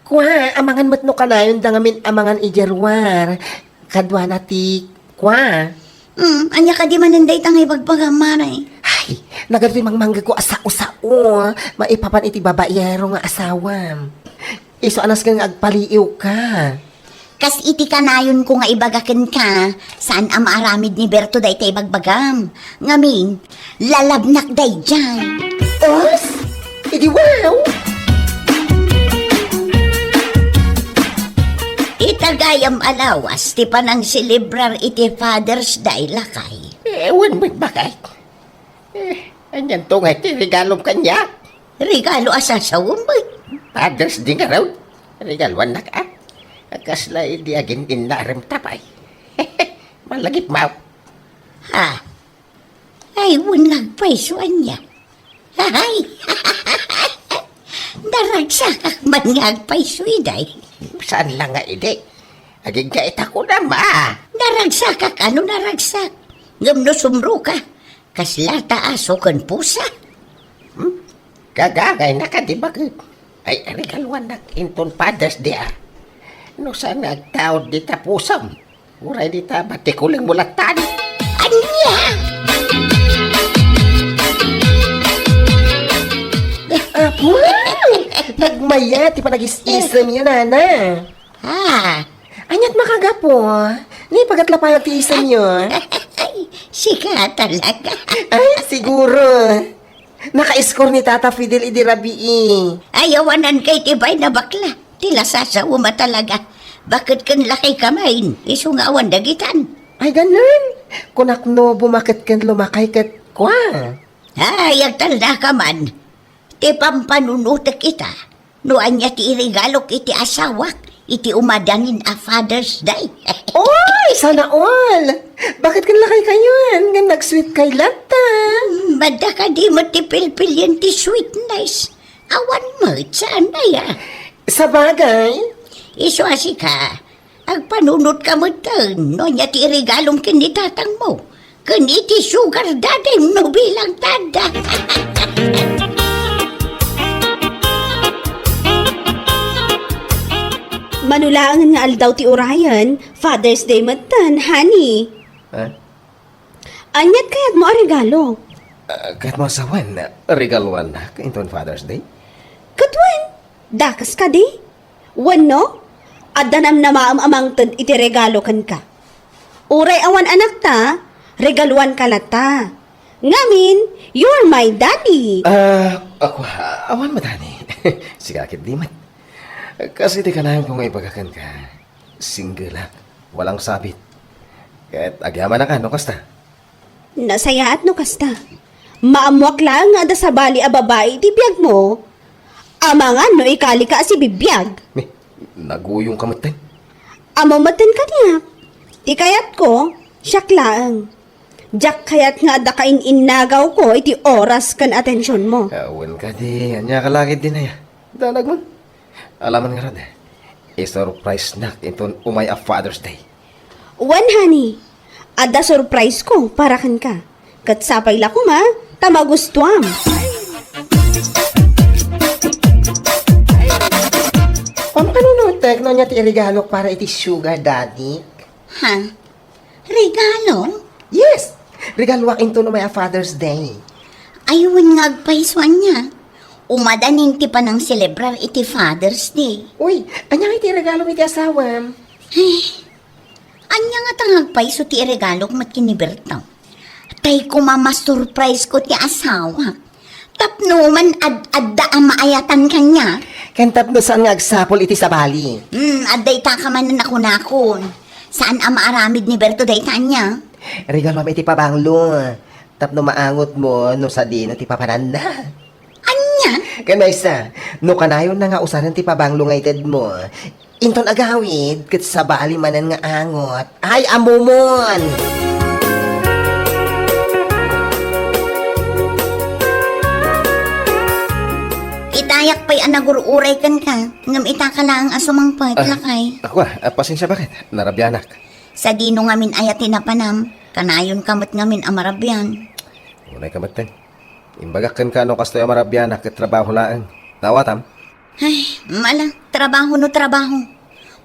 Kwa, amangan mo't no kanayon da ngamin amangan ijerwar. Kadwa na ti, kwa. Anya ka di mananday tangay pagpagam mare. Ay, nagado yung mangmangga ko asao-sao. Maipapan iti babaero nga asawam. Iso anas kang agpaliiw ka. Kas iti kanayon ko nga ibagaken ka, saan ang maaramid ni Berto day tay bagbagam. Ngamin, lalabnak day dyan. Os, idi wow. Itagayam alawas, ti panang celebrar iti Father's Day lakay. Ewan mo bakit. Anyan to nga iti regalom kanya. Regalo asasawang ba? Fathers di nga raw. Regaluan na ka. Kasla hindi agin inarim tapay. Malagip mau. Ha? Ay, unag paisuan niya. Ay, daragsak man nga agpaisuiday. Saan lang nga ide? Aging kait ako na ma. Naragsak ka, ano naragsak? Ngam no sumro ka. Kasla taaso kan pusa. Gagagay na ka di ba? Ay, regaluan na inton Fathers Day ah. No saan nagtaod di tapusam. Uray di ta batikuling mulatan. Anya? Apo! Nagmaya, ti pa nag-isisam yan, nana. Ha? Anyat makagapo. Ni pagatlapayag ti isam yun. Ay, sika talaga. Ay, siguro. Naka-score ni Tata Fidel Idirabii. Ayawanan kay tibay na bakla. Tila sasawa ma talaga. Bakit kan lakay kamain? Isungawan dagitan. Ay, ganun. Kunakno, bumakit kan lumakay kat kwa. Ay, agtanda ka man. Ti pampanunutak kita. No anya ti irigalok iti asawak. Iti umadanin a Father's Day. Oy, sana all. Bakit kan lakay kayo? Nga nag-sweet kay lata. Mada ka di mo ti pilpil yan ti sweetness. Awan mo, saan na ya? Sa bagay, Iso asi ka. Agpanunot ka mo tan. No nya ti irigalong kinitatang mo. Kaniti sugar daddy no bilang tada. Manulangan nga aldaw ti Orion, Father's Day matan, honey. Ha? Anyat kayat mo a regalo. Kahit mo asawan, regaluan na inton Father's Day. Katwan, dakas ka di. Wano, adanam na maam-amang tad iti regalo kan ka. Uray awan anak ta, regaluan ka lata. Ngamin, you're my daddy. Ako, awan madani. Sigakit di man. Kasi di ka namin kung ipagakan ka. Single lang. Walang sabit. Kahit agyaman na ka, no kasta? Nasayaat no kasta. Maamwak lang nga da sa bali a babae ti biyag mo. Amangan no ikali ka si bibiyag. Naguyong kamatan. Amamatan ka niya. Ti kayat ko, siyak laang. Diyak kayat nga da kain innagaw ko iti oras kan atensyon mo. Awan ka di. Anya ka lagi din na ya. Dalag mo. Alaman nga rad. I-surprise na inton umay a Father's Day. One honey, ada surprise ko para kan ka. Katsapay la ko ma, tamagustuam. pampanunutek no niya ti regalo para iti sugar daddy. Ha? Regalo? Yes, regaluak into no may a Father's Day. Ayun nga agpaiswan niya. Umadanin ti panang celebrar iti Father's Day. Uy, anyang iti regalo iti asawam. Anya nga tangagpaiso ti regalo mat kinibertaw. Tay ko surprise ko ti asawa. Tapno man adda ang maayatan kanya. Kantap no saan nga agsapol iti sabali. Adday ta ka man na nakunakon. Saan ang maaramid ni Berto day tanya? Regalo mo iti pabanglo. Tapno maangot mo no sa dino ti papananda. Anya? Kanaysa, no kanayon na nga usaran ti pabanglo nga ited mo. Inton agawid, kat sa bali manan nga angot. Ay, amumon! Nayak pa'y anagururay kan ka. Ngam itakala ang asumang lakay. Ako pasensya bakit? Narabyanak. Sa dino ngamin ayatin na panam, kanayon kamot ngamin amarabyan. Unay kamatan. Imbagak kan kano kastoy amarabyanak ket trabaho laang. Nawatam. Ay, mala, trabaho no trabaho.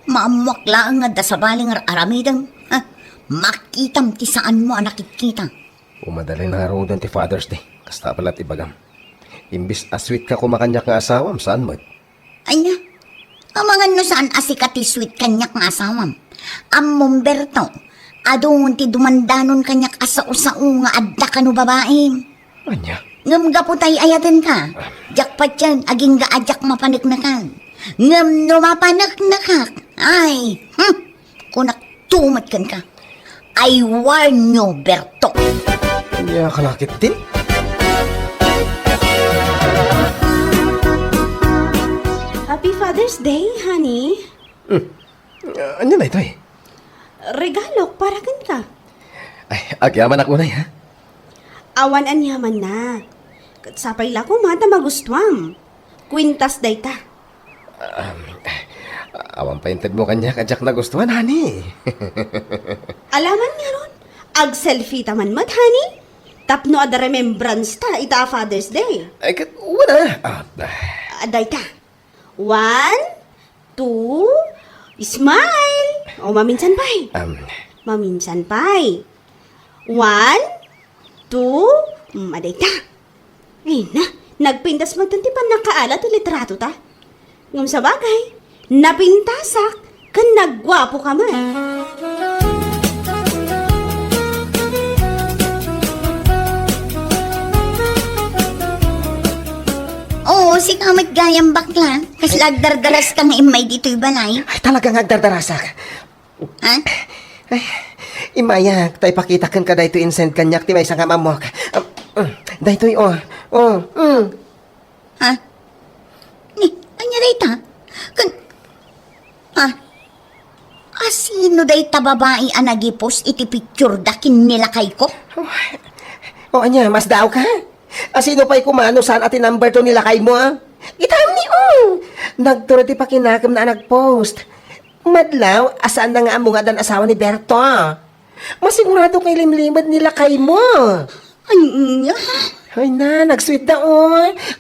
Maamuak laang nga dasabaling aramidang. Ha? Makitam ti saan mo nakikita. Umadali na araw doon ti Father's Day. Kasta pala ti bagam. Imbis asweet ka kumakanyak nga asawam, saan mo? Anya, amangan no saan asikat ti sweet kanyak nga asawam. Amomberto, adun ti dumandanon kanyak asao-sao nga adda kanu babae. Anya? Ngam gaputay ayaten ka. Jakpat yan, aging gaadyak mapanik na ka. Ngam no mapanak na ka. Ay, kunak tumat kan ka. I warn you, Berto. Anya kalakit din? Happy Father's Day, honey. Anya na ito eh? Regalo para kan ka. Ay, agyaman ako na ha? Awan anyaman na. Katsapay la ko mata magustuam. Kwintas day ta. Awan pa inted mo kanya kajak na gustuhan, honey. Alaman nga ron. Ag selfie taman mat, honey. Tapno ada remembrance ta ita Father's Day. Ay, wala. Aday ta. 1, 2, smile. O maminsan pa'y. Maminsan pa'y. 1, 2, aday ta. Ay na, nagpintas magtantipan nakaalat o litrato ta. Ngum sa bagay, napintasak kan nagwapo ka man. Oo, si kamit gayang bakla. Kas lagdardaras kang imay dito'y balay. Ay, talagang agdardarasak. Ha? Ay, imayak, tay pakita kan ka dahito insend kanyak ti may isang amamok. Dahito'y Ha? Ni, anya day ta? Kan... Ha? Asino day ta babae anagipos iti picture dakin nila kay ko? anya, mas daw ka? Sino pa'y kumano saan ati number to nila kay mo, Itam ni Nagturo ti pakinakam na nagpost. Madlaw, asaan na nga ang mga dan asawa ni Berto, Masigurado kay limlimad nila kay mo. Anya? Ay na, nag-sweet na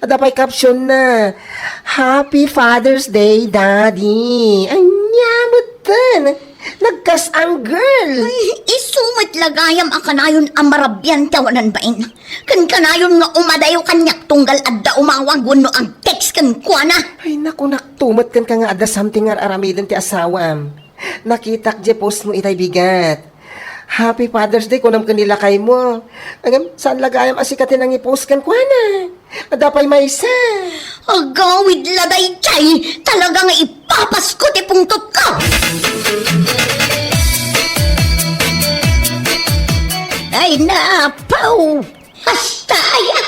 Ada pa'y caption na, Happy Father's Day, Daddy. Anya, mutan. Nagkas ang girl. Ay, isumat lagayam ang kanayon amarabyan tawanan bain. Kan kanayon nga umadayo kanyak tunggal adda umawag no ang text kan kuana. Ay naku, naktumat kan ka nga ada something nga aramidan ti asawam. Nakitak je post mo itay bigat. Happy Father's Day kunam kanila kay mo. Agam, saan lagayam asikatin ang i-post kan kuana? Ada pa'y maysa. Agawid laday chay, talagang ipapasko ti pungtot ko. Ay napaw, hasta aya.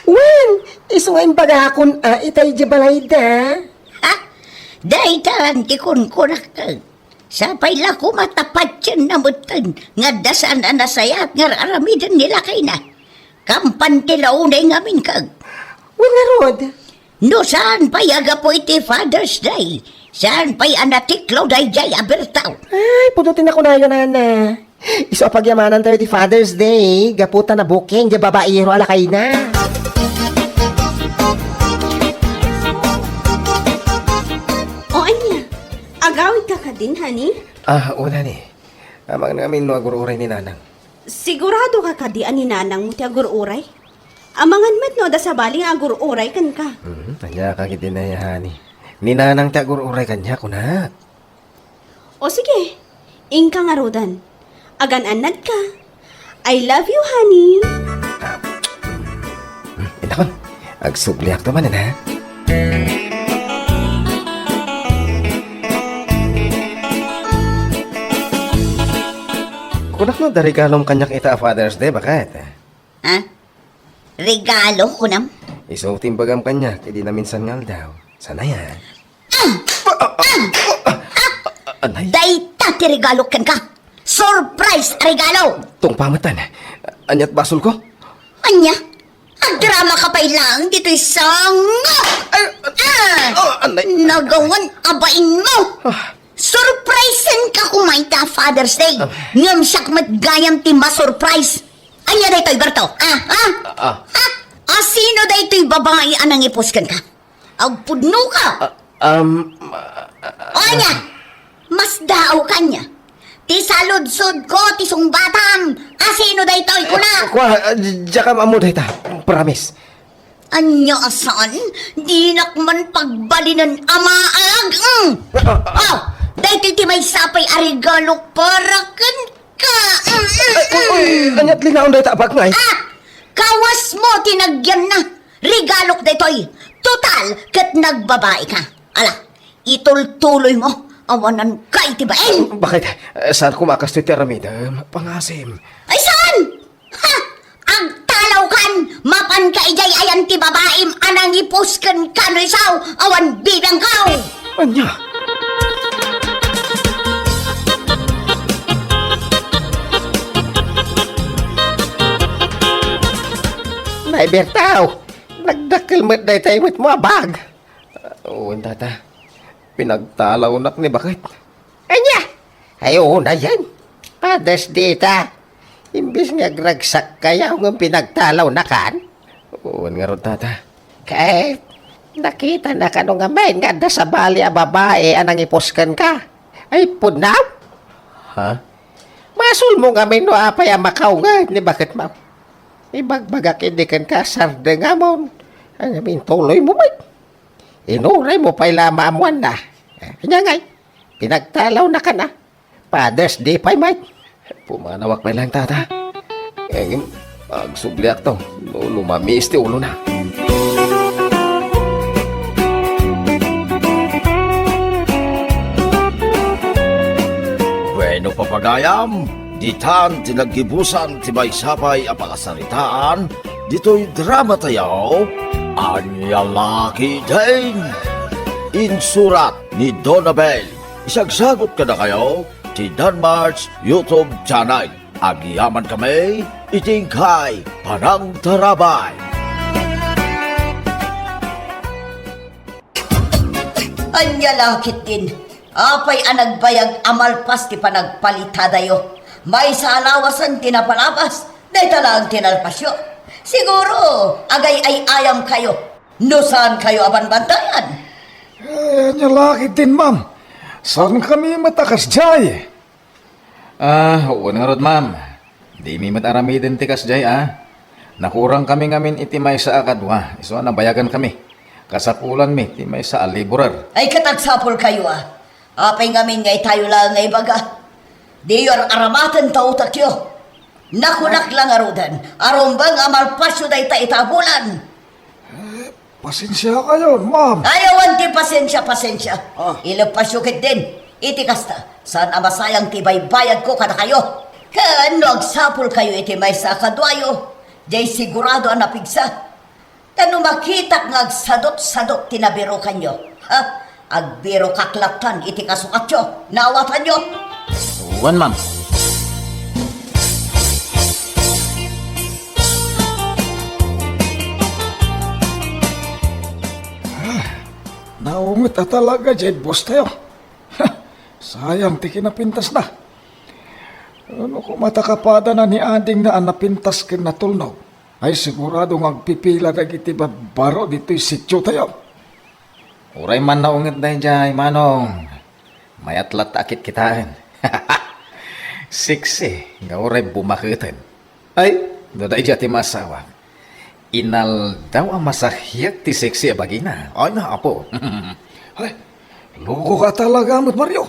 Wen, iso nga imbagakon itay je balayda. Ha? Day tan ti kunkunak ka. Sapay la ko matapat yan namutan, nga dasan na nasayat nga aramidan nila kay na. Kampan tilaunay ngamin kag. Wen nga rod. No saan pa yaga po iti Father's Day? Saan pa'y anatiklaw day jay abertaw? Ay, punutin ako na yun, Ana. Iso pagyamanan tayo di Father's Day. Gaputa na booking, di babaero alakay na. O anya, agawid ka ka din, honey? Wala ni. Amang namin no agururay ni Nanang. Sigurado ka ka di ani nanang mo ti agur-uray? Amangan met no da sa baling agur-uray kan ka. Tanya ka kitinayahani. Ni Nanang ti agururay kanya kuna. O sige, ingka nga rodan. Agan-anad ka. I love you, honey. Inakon, agsubliak to man na. Kunak no dari kalom kanyak ita Father's Day bakit? Ha? Regalo ko nam? Iso timbagam kanya, kaya di na minsan ngal daw. Sana yan. Anay, Day tati regalo kan ka. Surprise regalo! tong pamatan. Anyat basol ko? Anya? Ha? Magdrama ka pa lang, dito'y sanga! Nagawan abain mo! Surprisein ka kumaita Father's Day! Ngam siya matgayam ti ma-surprise! Anya da ito'y Berto? Sino da ito'y babae anang ipuskan ka? Agpudno ka! Anya! Mas dao kanya! Ti saludsod ko, ti sungbatam! Sino da ito'y kuna? Diyan ka amod ita. Promise. Anya asan? Di nakman pagbalinan amaag! Dahil ti may sapay arigalo para kan ka! Uy, anyat linaon da ita abag ngay. Kawas mo tinagyan na! Regalok detoy! Total, kat nagbabae ka! Ala, itultuloy mo! Awanan ka itibain! Bakit? Saan kumakas ti Aramida? Pangasim. Ay saan? Ha! Ang talaw kan! Mapan ka ijay ayan ti babaim anang ipuskan ka no isaw! Awan bibang kaw! Anya? May Bertaw! Nagdakil mo't day tayo mo't mo abag. Oo, tata. Pinagtalaw nak ni bakit? Anya? Ay, oo na yan. Padas dita. Imbis nga gragsak kaya ng pinagtalaw na kan. Oo nga ron, tata. Kahit nakita na ka nung amen nga da sa bali a babae anang ipuskan ka. Ay, punaw? Ha? Masul mo nga no apay a makaw nga. Ni bakit mo? Ibagbagak indikan ka sarda nga mo. Ang amin tuloy mo ba? Inuray mo pa'y lamamuan na. Kanya ngay, pinagtalaw na ka na. Father's Day pa'y mate. Pumanawak pa lang, tata. Ngayon, magsubliak to. Lumamis ti ulo na. Bueno papagayam, ditan tinaggibusan ti may sapay a pakasaritaan, dito'y drama tayo, Anya Lucky Day. Insurat ni Donabel. Isagsagot ka na kayo ti Danmar's YouTube channel. Agyaman kami, itingkay Panang Tarabay. Anya lakit din. Apay anagbayag amalpas ti panagpalitadayo. May sa alawasan tinapalapas, day talang tinalpasyo. Siguro, agay ay ayam kayo. No saan kayo abanbantayan? Anya lakit din, ma'am. Saan kami matakas jay? Oo nga rod, ma'am. Di mi mataramidin ti kas jay, Nakurang kami ngamin iti may sa akadwa. Iso nabayagan kami. Kasapulan mi, ti may sa aliburar. Ay katagsapol kayo Apay ngamin ngay tayo lang ngay baga. Di yor aramatan tautak yo. Nakunak lang arudan. Arumbang amalpasyo day ta itabulan. Pasensya kayo, ma'am. Ayawan ti pasensya. Ilapasyo kit din. Iti kasta. Saan amasayang ti baybayad ko kada kayo. Kano agsapol kayo iti may sa kadwayo. Jay sigurado ang napigsa. Kano makita nga agsadot-sadot tinabiro kanyo. Agbiro kaklatan iti kasukat yo. Naawatan yo. Uwan, ma'am. Naungot na talaga, Jade Boss tayo. Sayang, ti kinapintas na. Ano kung matakapada na ni Ading na napintas kin natulnog, ay sigurado agpipila na iti baro dito'y sityo tayo. Uray man naungot na jay, manong. May atlat akit kitaan. Siksi, nga uray bumakitan. Ay, daday jati masawa. Inal daw ang masahiyat ti siksi abagina. Ay na, apo. Ay, luko ka talaga, Amot Mario.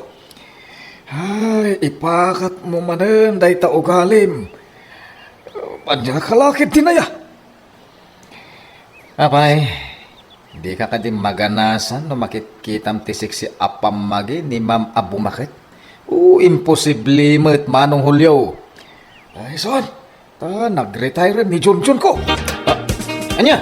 Ay, ipakat mo manen, day taugalim. Anya kalakit tinaya. Apay, di ka kadim maganasan no makitkitam ti siksi apamagi ni Ma'am Abumakit. Imposible mo't manong Hulyo. Ay, son, nag-retire ni Junjun ko. Anya?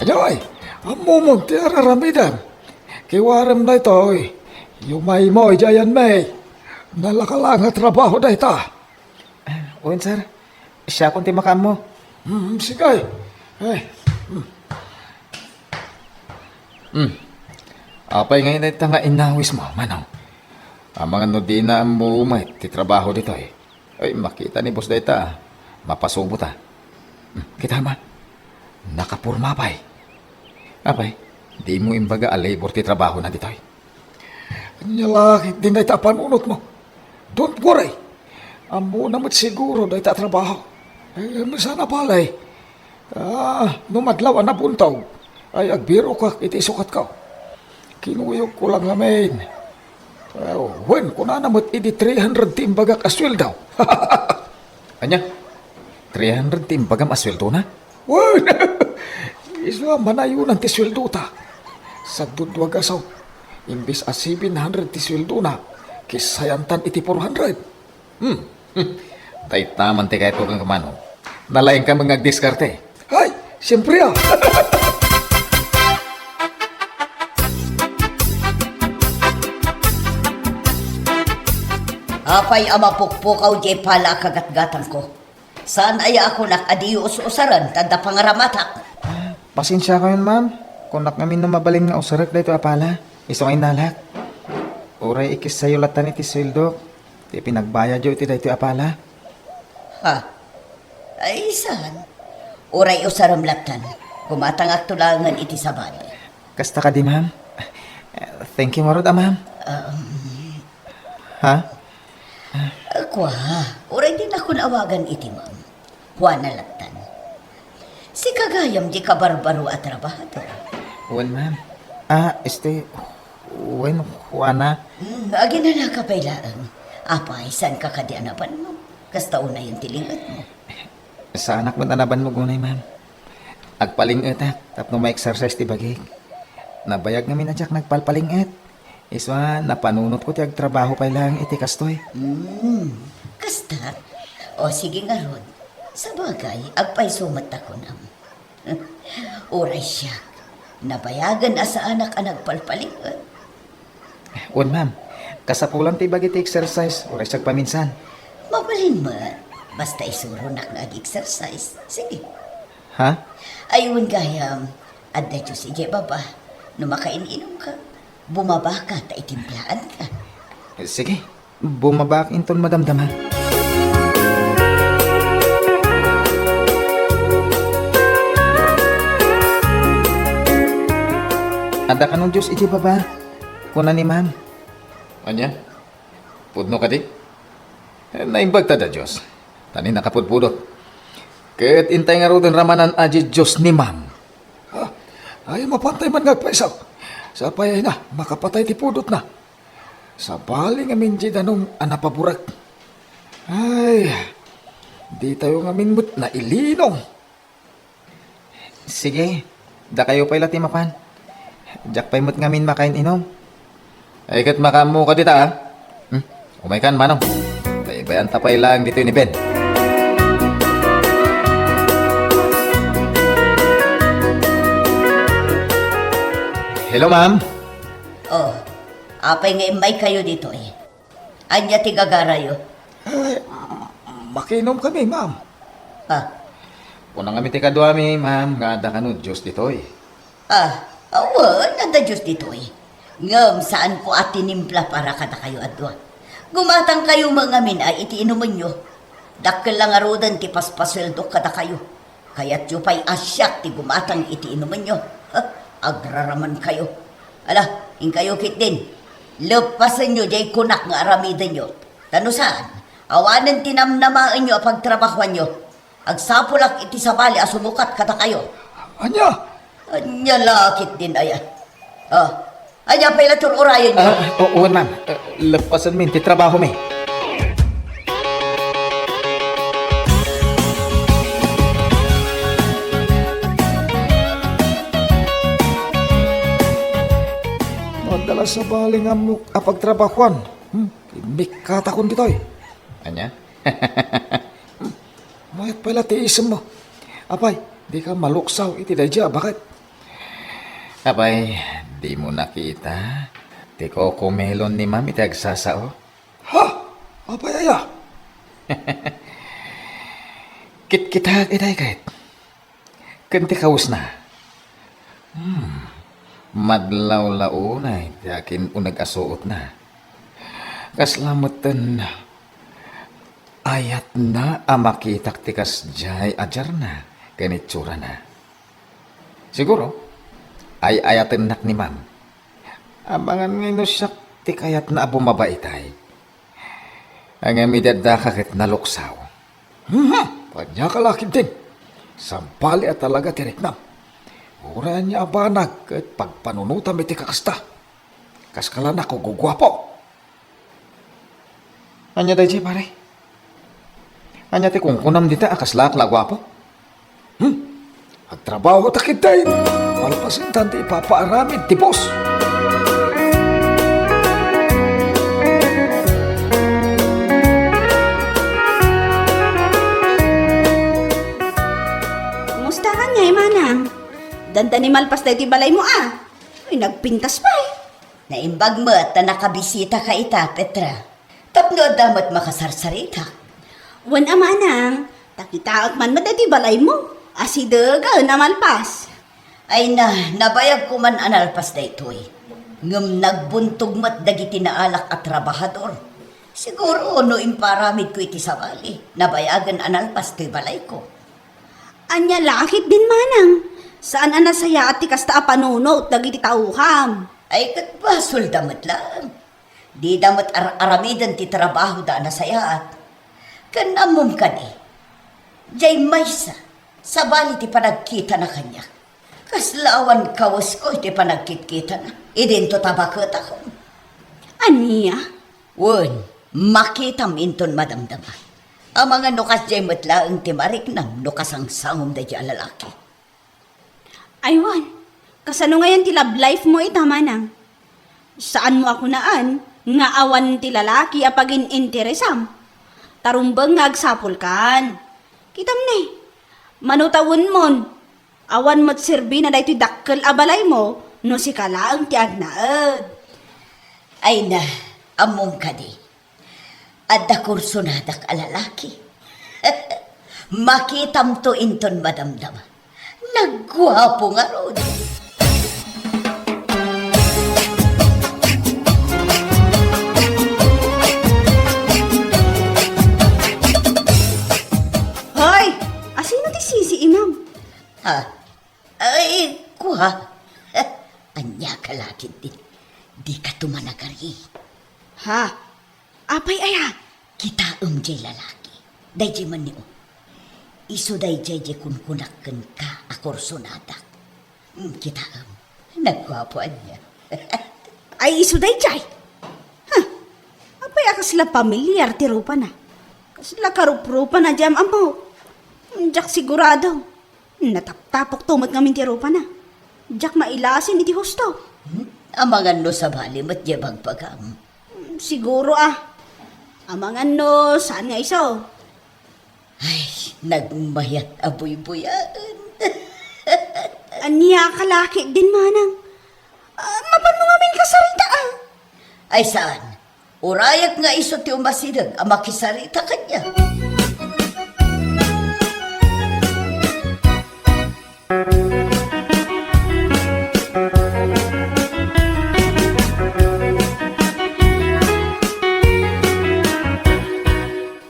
Ayoy, amo mong ti araramidan. Kiwaram na ito, Yumay mo, Jayan May. Nalakalang nga trabaho na ita. Uwan, sir. Siya kung timakam mo. Sige. Eh, Apay ngayon na ita nga inawis mo, manong. Ang mga nudi na mo umay, titrabaho dito eh. Ay, makita ni boss data, mapasubo ta. Kita ma, nakapurma pa eh. Apay, di mo imbaga a labor ti trabaho na dito eh. nyalakit din na ita panunot mo. Don't worry. Amo naman siguro na ita trabaho. Sana pala eh. Numadlaw na buntaw. Ay, agbiro ka, iti sukat ka. Kinuyog ko lang namin. Wen, kung na naman iti 300 timbaga kaswil daw. Anya, 300 timbaga masweldo na? Wen, isla manayunan ti sweldo ta. Sa dudwag asaw, imbis a 700 ti sweldo na, kisayantan iti 400. Tay taman ti kahit kang kamano. Nalaing ka mga diskarte. Ay, siyempre ah. Apay ama pukpukaw jay pala kagatgatan ko. Saan ay ako nakadiyo usaran tanda pangaramatak. Pasensya ko yun, ma'am. Kung namin na mabaling nga usarak dito apala, iso ngay nalak. Uray ikis sa'yo latan iti sweldo. Ti pinagbayad yo iti dito apala. Ha? Ay saan? Uray usaram latan. Kumatangak tulangan iti sabali. Kasta ka di, ma'am. Thank you, marod, ma'am. Ha? Kwa, uray din ako naawagan iti ma'am. Kwa na latan. Si kagayam di ka barbaro at trabahador. Well, ma'am. When, Juana? Agi na lang kapailaan. Apay, saan ka kadianapan mo? Kasta una yung tilingat mo. Sa anak mo tanaban mo gunay, ma'am. Agpalingat tapno ma-exercise ti bagig. Nabayag nga minadyak nagpalpalingat. Iswa, napanunot ko ti agtrabaho pa lang iti kastoy. Kasta? O sige nga ron. Sa bagay, agpay sumat ako nam. Uray siya. Nabayagan na sa anak ang nagpalpalingat. Wan, ma'am. Kasapulan ti bagay ti exercise. Oray siyag paminsan. Mabalin mo. Basta isuro nak nag-exercise. Sige. Ha? Ayun gayam. Adda Diyos ije baba. No makain-inom ka. Bumaba ka, ta itimplaan ka. Sige. Bumabak inton madamdama. Ada ka nung Diyos iti baba. Kuna ni ma'am. Anya? Pudno ka di? Naimbag ta da Diyos. Tani nakapudpudot. Ket intay nga rodon ramanan aji Diyos ni ma'am. Ay, mapantay man nagpaisaw. Sa payay na, makapatay ti pudot na. Sa baling amin di danong anapaburak. Ay, di tayo ngamin mo't na ilinong. Sige. Da kayo pa'y lati mapan. Diyak pa'y mo't ngamin makain inom. Ay kat makamu ka dita ha. Umay kan manong. Tay bayan tapay lang dito ni Ben. Hello, ma'am. Oh, apay nga imay kayo dito eh. Anya tigagarayo. Ay, makinom kami, ma'am. Ha? Unang kami tikaduami, ma'am. Nga ada ka nun, Diyos dito eh. Awa, nanda Diyos dito eh. Ngam, saan ko at tinimpla para kada kayo adwa. Gumatang kayo mga min ay iti inuman nyo. Dakkel lang arudan ti paspasweldo kada kayo. Kaya't yu pa'y asyak ti gumatang iti inuman nyo. Agraraman kayo. Ala, in kayo kit din. Lepasan nyo jay kunak nga aramidan nyo. Tano saan? Awanan tinamnamaan nyo apag trabahuan nyo. Agsapulak iti sabali asumukat kata kayo. Anya? Anya lakit din ayan. Anya pala tururayan nyo. Oo, ma'am. Lepasan min, titrabaho mi. Madala sa baling amok apagtrabahuan. Mikata kon dito eh. Anya? Mayat pala tiisem mo. Apay, di ka maluksaw iti dadya. Bakit? Abay, di mo nakita. Ti ko kumelon ni mami ti agsasao. Ha? Apayaya. Kita kahit. Kanti kaus na. Madlaw-lao na. Yakin unag asuot na. Kaslamutan na. Ayat na amakitak tikas jay ajar na. Ganitsura na. Siguro, ay ayatin nak ni ma'am. Abangan ngayon siya tikayat na bumabaitay. Ang amidad kakit na luksaw. Kanya kalakid din. Sampali at talaga tirik na. Uran niya abanag at pagpanunutan iti kakasta. Kaskala na ko gugwapo. Anya day pare? Anya ti kung kunam dita akaslak lagwapo? At trabaho takit tayo. Malapasin tanti ipapaaramid ti boss. Kumusta ka niya, manang? Danda ni malpas na iti balay mo Ay, nagpintas pa Naimbag mo at na nakabisita ka ita, Petra. Tapno damat makasarsarita. Wan amanang, takitaak man mo dati balay mo. Asidaga na malpas. Ay nabayag ko man analpas da ito'y. Ngam nagbuntog mat dagiti na alak at trabahador. Siguro no imparamid ko iti sabali. Nabayagan analpas to'y balay ko. Anya lakit din manang. Saan anasaya at tikasta apanunot dagiti tauham. Ay katbasol damat lang. Di damat aramidan ti trabaho da nasayaat. Kanamom ka ni. Jay maysa. Sabali ti panagkita na kanya. Kaslawan kawas ko iti panagkit-kita na. Idinto tabakot ako. Aniya? Wan, makitam inton madamdama. Ang mga nukas jay matlaang timarik ng nukasang sangom da jay lalaki. Aywan, kasano ngayon ti love life mo manang? Saan mo ako naan? Nga awan ti lalaki apagin interesam. Tarumbang nga agsapol kan. Kitam ni. Manutawon mon, awan mo't sirbi na dahito dakkel abalay mo, no si kalaang ti agnaad. Ay na, among ka di. Adda kurso na dak alalaki. Makitam to inton madamdama. Nagwapo nga ron. Hoy! Asino ti sisi imam? Ha? Ay, kuha. Anya ka lakit din. Di ka tumanagari. Ha? Apay aya? Kita jay lalaki. Day jay man niyo. Iso day jay kunkunakan ka akorsonadak. Kita nagwapo anya. Ay isuday jay. Ha? Apay akas la pamilyar ti rupa na. Kasla karup-rupa na jam ampo. Jak sigurado. Nataptapok tumat ngamin ti rupa na. Jak mailasin iti husto. Amangan no sa bali mat jabag pagam. Siguro Amangan no, saan nga iso? Ay, nagmayat abuy-buyaan. Aniya kalaki din manang. Mapan mo ngamin kasarita Ay saan? Urayak nga iso ti umasidag ang makisarita kanya.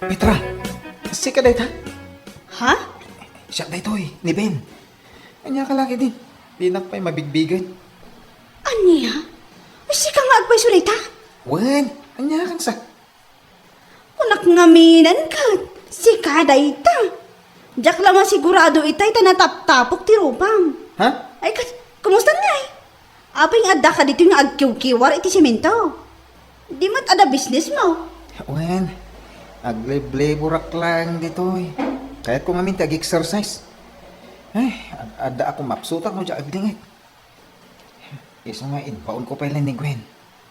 Petra, si ka dayta? Ha? Siya daytoy, ni Ben. Anya ka lagi din. Di na pa'y mabigbigan. Aniya? Ay, sika nga agpay sulita? Wen, anya kan sa. Kunak ngaminan ka. Sika dayta. Jak lama sigurado itay tanatap-tapok ti rupam. Ha? Ay, kumusta nga Apay nga adda ka dito nga agkiw-kiwar iti simento. Di mat ada business mo. Wen, aglay-burak lang ditoy. Kahit kung amin tag-exercise. Ay, ada ako mapsutak mo dyan agdingit. Isa nga, inbaon ko pa ilan ni Gwen.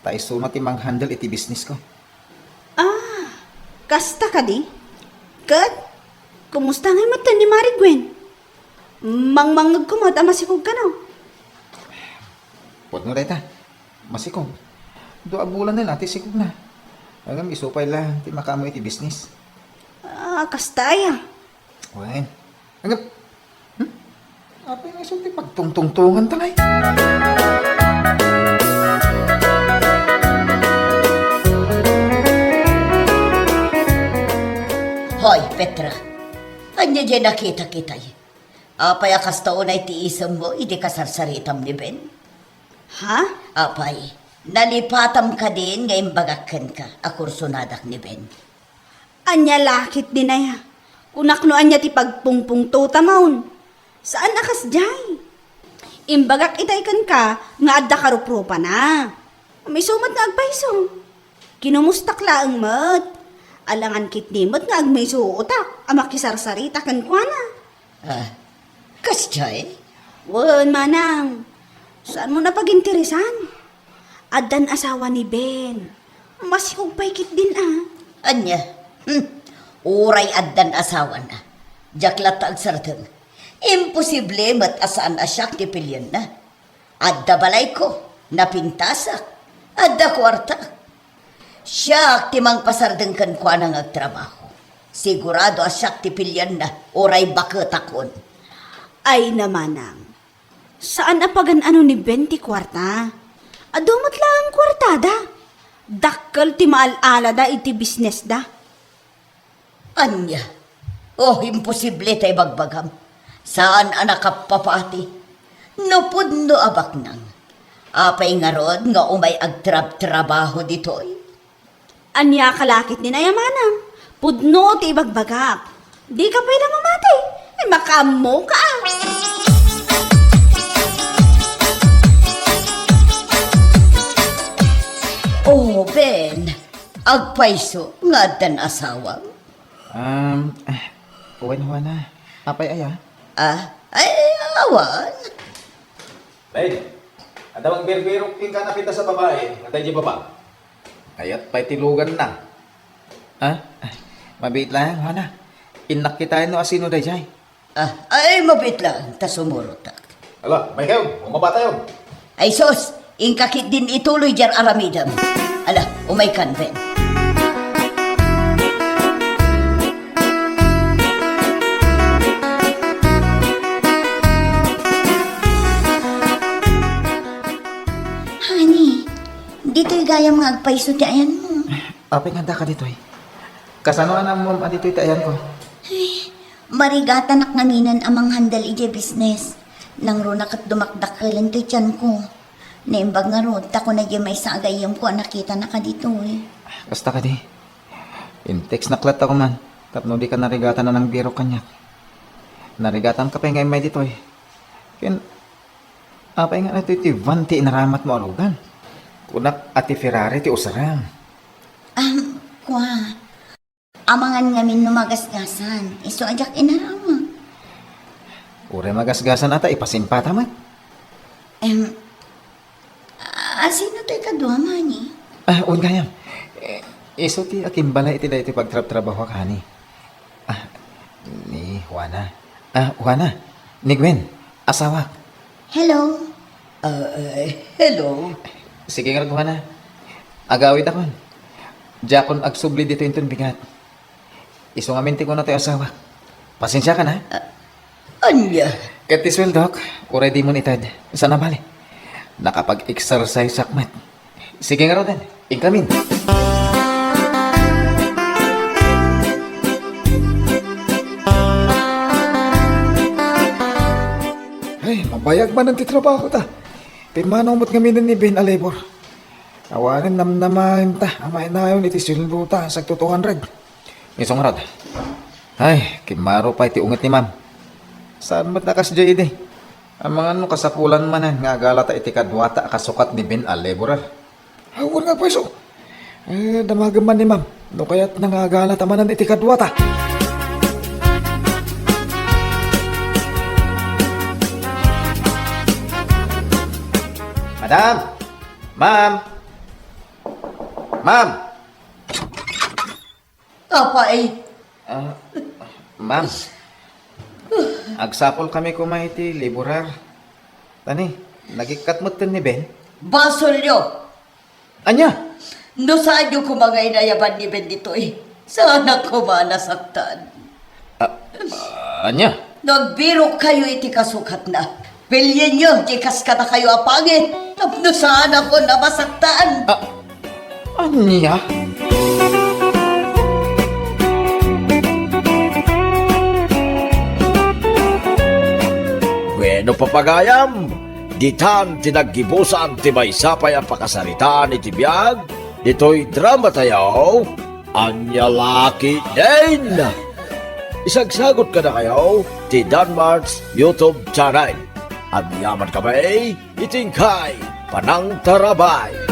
Tayo sunat imang handle iti business ko. Kasta ka di? Kat, kumusta nga mata ni Mari Gwen? Mangmangag ko mo at amasikog ka no? Puot mo reta, masikong. Dua bulan na natin siguro na. Hanggang isupay lang, ti makamoy ti business. Kastaya. Wen. Hanggang, apa yung isulti pagtungtungtungan talay? Hoy, Petra. Anya dyan nakita kita eh. Apay akas taon ay tiisam mo, hindi ka sarsaritam ni Ben. Ha? Apay, nalipatam ka din ngayon bagakan ka, akursunadak ni Ben. Anya lakit din na ya. Kunakno anya ti pagpungpung to tamaon. Saan akas jay? Imbagak itay kan ka, nga adda karuprupa na. May sumat na agpaiso. Kinumustak laang mat. Alangan kit nimot nga agmay suutak, amakisarsarita kan kwa na. Kasjay? Wan, manang. Saan mo napag-interesan? Addan asawa ni Ben. Mas hugpay kit din Anya? Uray addan asawa na. Jaklat ang sartang. Imposible mat asaan asyak ti pilyon na. Adda balay ko, napintasak. Adda kwarta. Siyak ti mang pasardeng kan kwa nang agtrabaho. Sigurado asyak ti pilyon na. Uray baketakon. Ay namanang. Saan apagan ano ni Ben ti kwarta? Adumot lang ang kwartada. Dakkel ti maalala da iti business da. Anya? Oh, imposible tayo bagbagam. Saan anak kapapati? Nupod no abak nang. Apay nga rod nga umay agtrab-trabaho ditoy. Anya kalakit ni nayamanang. Pudno ti bagbagak. Di ka pwede mamati. Ay makamo ka. Oh, Ben. Agpaiso nga dan asawa. Uwan na. Apay aya? Ay, awan. Babe, ada bang berbero king ka nakita sa babae, antay di baba. Kayat pa'y tilugan na. Mabit lang, wana. Inak kita no asino da jay. Ay, mabit lang, ta sumurutak. Ala, may kayo, umaba tayo. Ay, sos, ingkakit din ituloy jar aramidam. Ala, umay kan, Ben. Honey, dito'y gayam nga agpaiso ti ayan mo. Apay nga ka dito eh. Kasano na mo dito itayan ko. Marigatan ak ngaminan amang handal ije business. Nang runak at dumakdakalan ti tiyan ko. Naimbag nga ro, tako na di may sagayam ko, nakita na ka dito eh. Basta ka di. In-text naklat ako man. Tapno di ka narigatan na ng biro kanya. Narigatan ka pa ngayon may dito eh. Ken, apay nga na ito iti vanti naramat mo alugan. Kunak ati Ferrari ti usarang. Kwa. Amangan ngamin numagasgasan. Iso ajak inarama. Ure magasgasan ata ipasimpata man. Sino to'y kadwa mani? Un gayam. Iso ti akimbala iti da iti pagtrab-trabaho ka ni. Ni Juana. Juana. Ni Gwen. Asawa. Hello? Hello? Sige nga Juana. Agawid akon. Jakon agsubli dito inton bigat. Iso nga minti ko na tayo asawa. Pasensya ka na. Anya? Katiswel, Doc. Ure di mo nitad. Sana bali. Nakapag-exercise sakmat. Sige nga Rodan. Ingkamin. Ay, mabayag man ang titrabaho ta. Pimanong mo't gaminan ni Ben Alebor. Awanin namnamahin ta. Amay na yun itisilbo ta sa 200. Isong Rod. Ay, kimaro pa iti unget ni ma'am. Saan mo't nakasjay ide? Ang mga no kasapulan manan nga galata iti kadwata kasukat ni Ben Alebor. Awon nga pweso. Damagaman ni ma'am. No kaya't nangagala tamanan iti kadwata. Madam! Ma'am! Ma'am! Apay. Ma'am. Agsapol kami kumaiti liburar. Tani, nagikatmot ni Ben. Basolyo. Anya? No saan yung kumangay na yaban ni Bendito eh. Sana ko manasaktan. Anya? Nagbiro kayo iti kasukat na. Pilyen nyo, jikas ka na kayo apangit. Tapno saan ako na masaktan. Anya? Bueno papagayam, ditan tinaggibusan ti may sapay ang pakasaritaan iti biyag, dito'y drama tayo, Anya Laki din! Isagsagot ka na kayo, ti Danmarks YouTube channel. At yaman kami, itingkay, Panang Tarabay.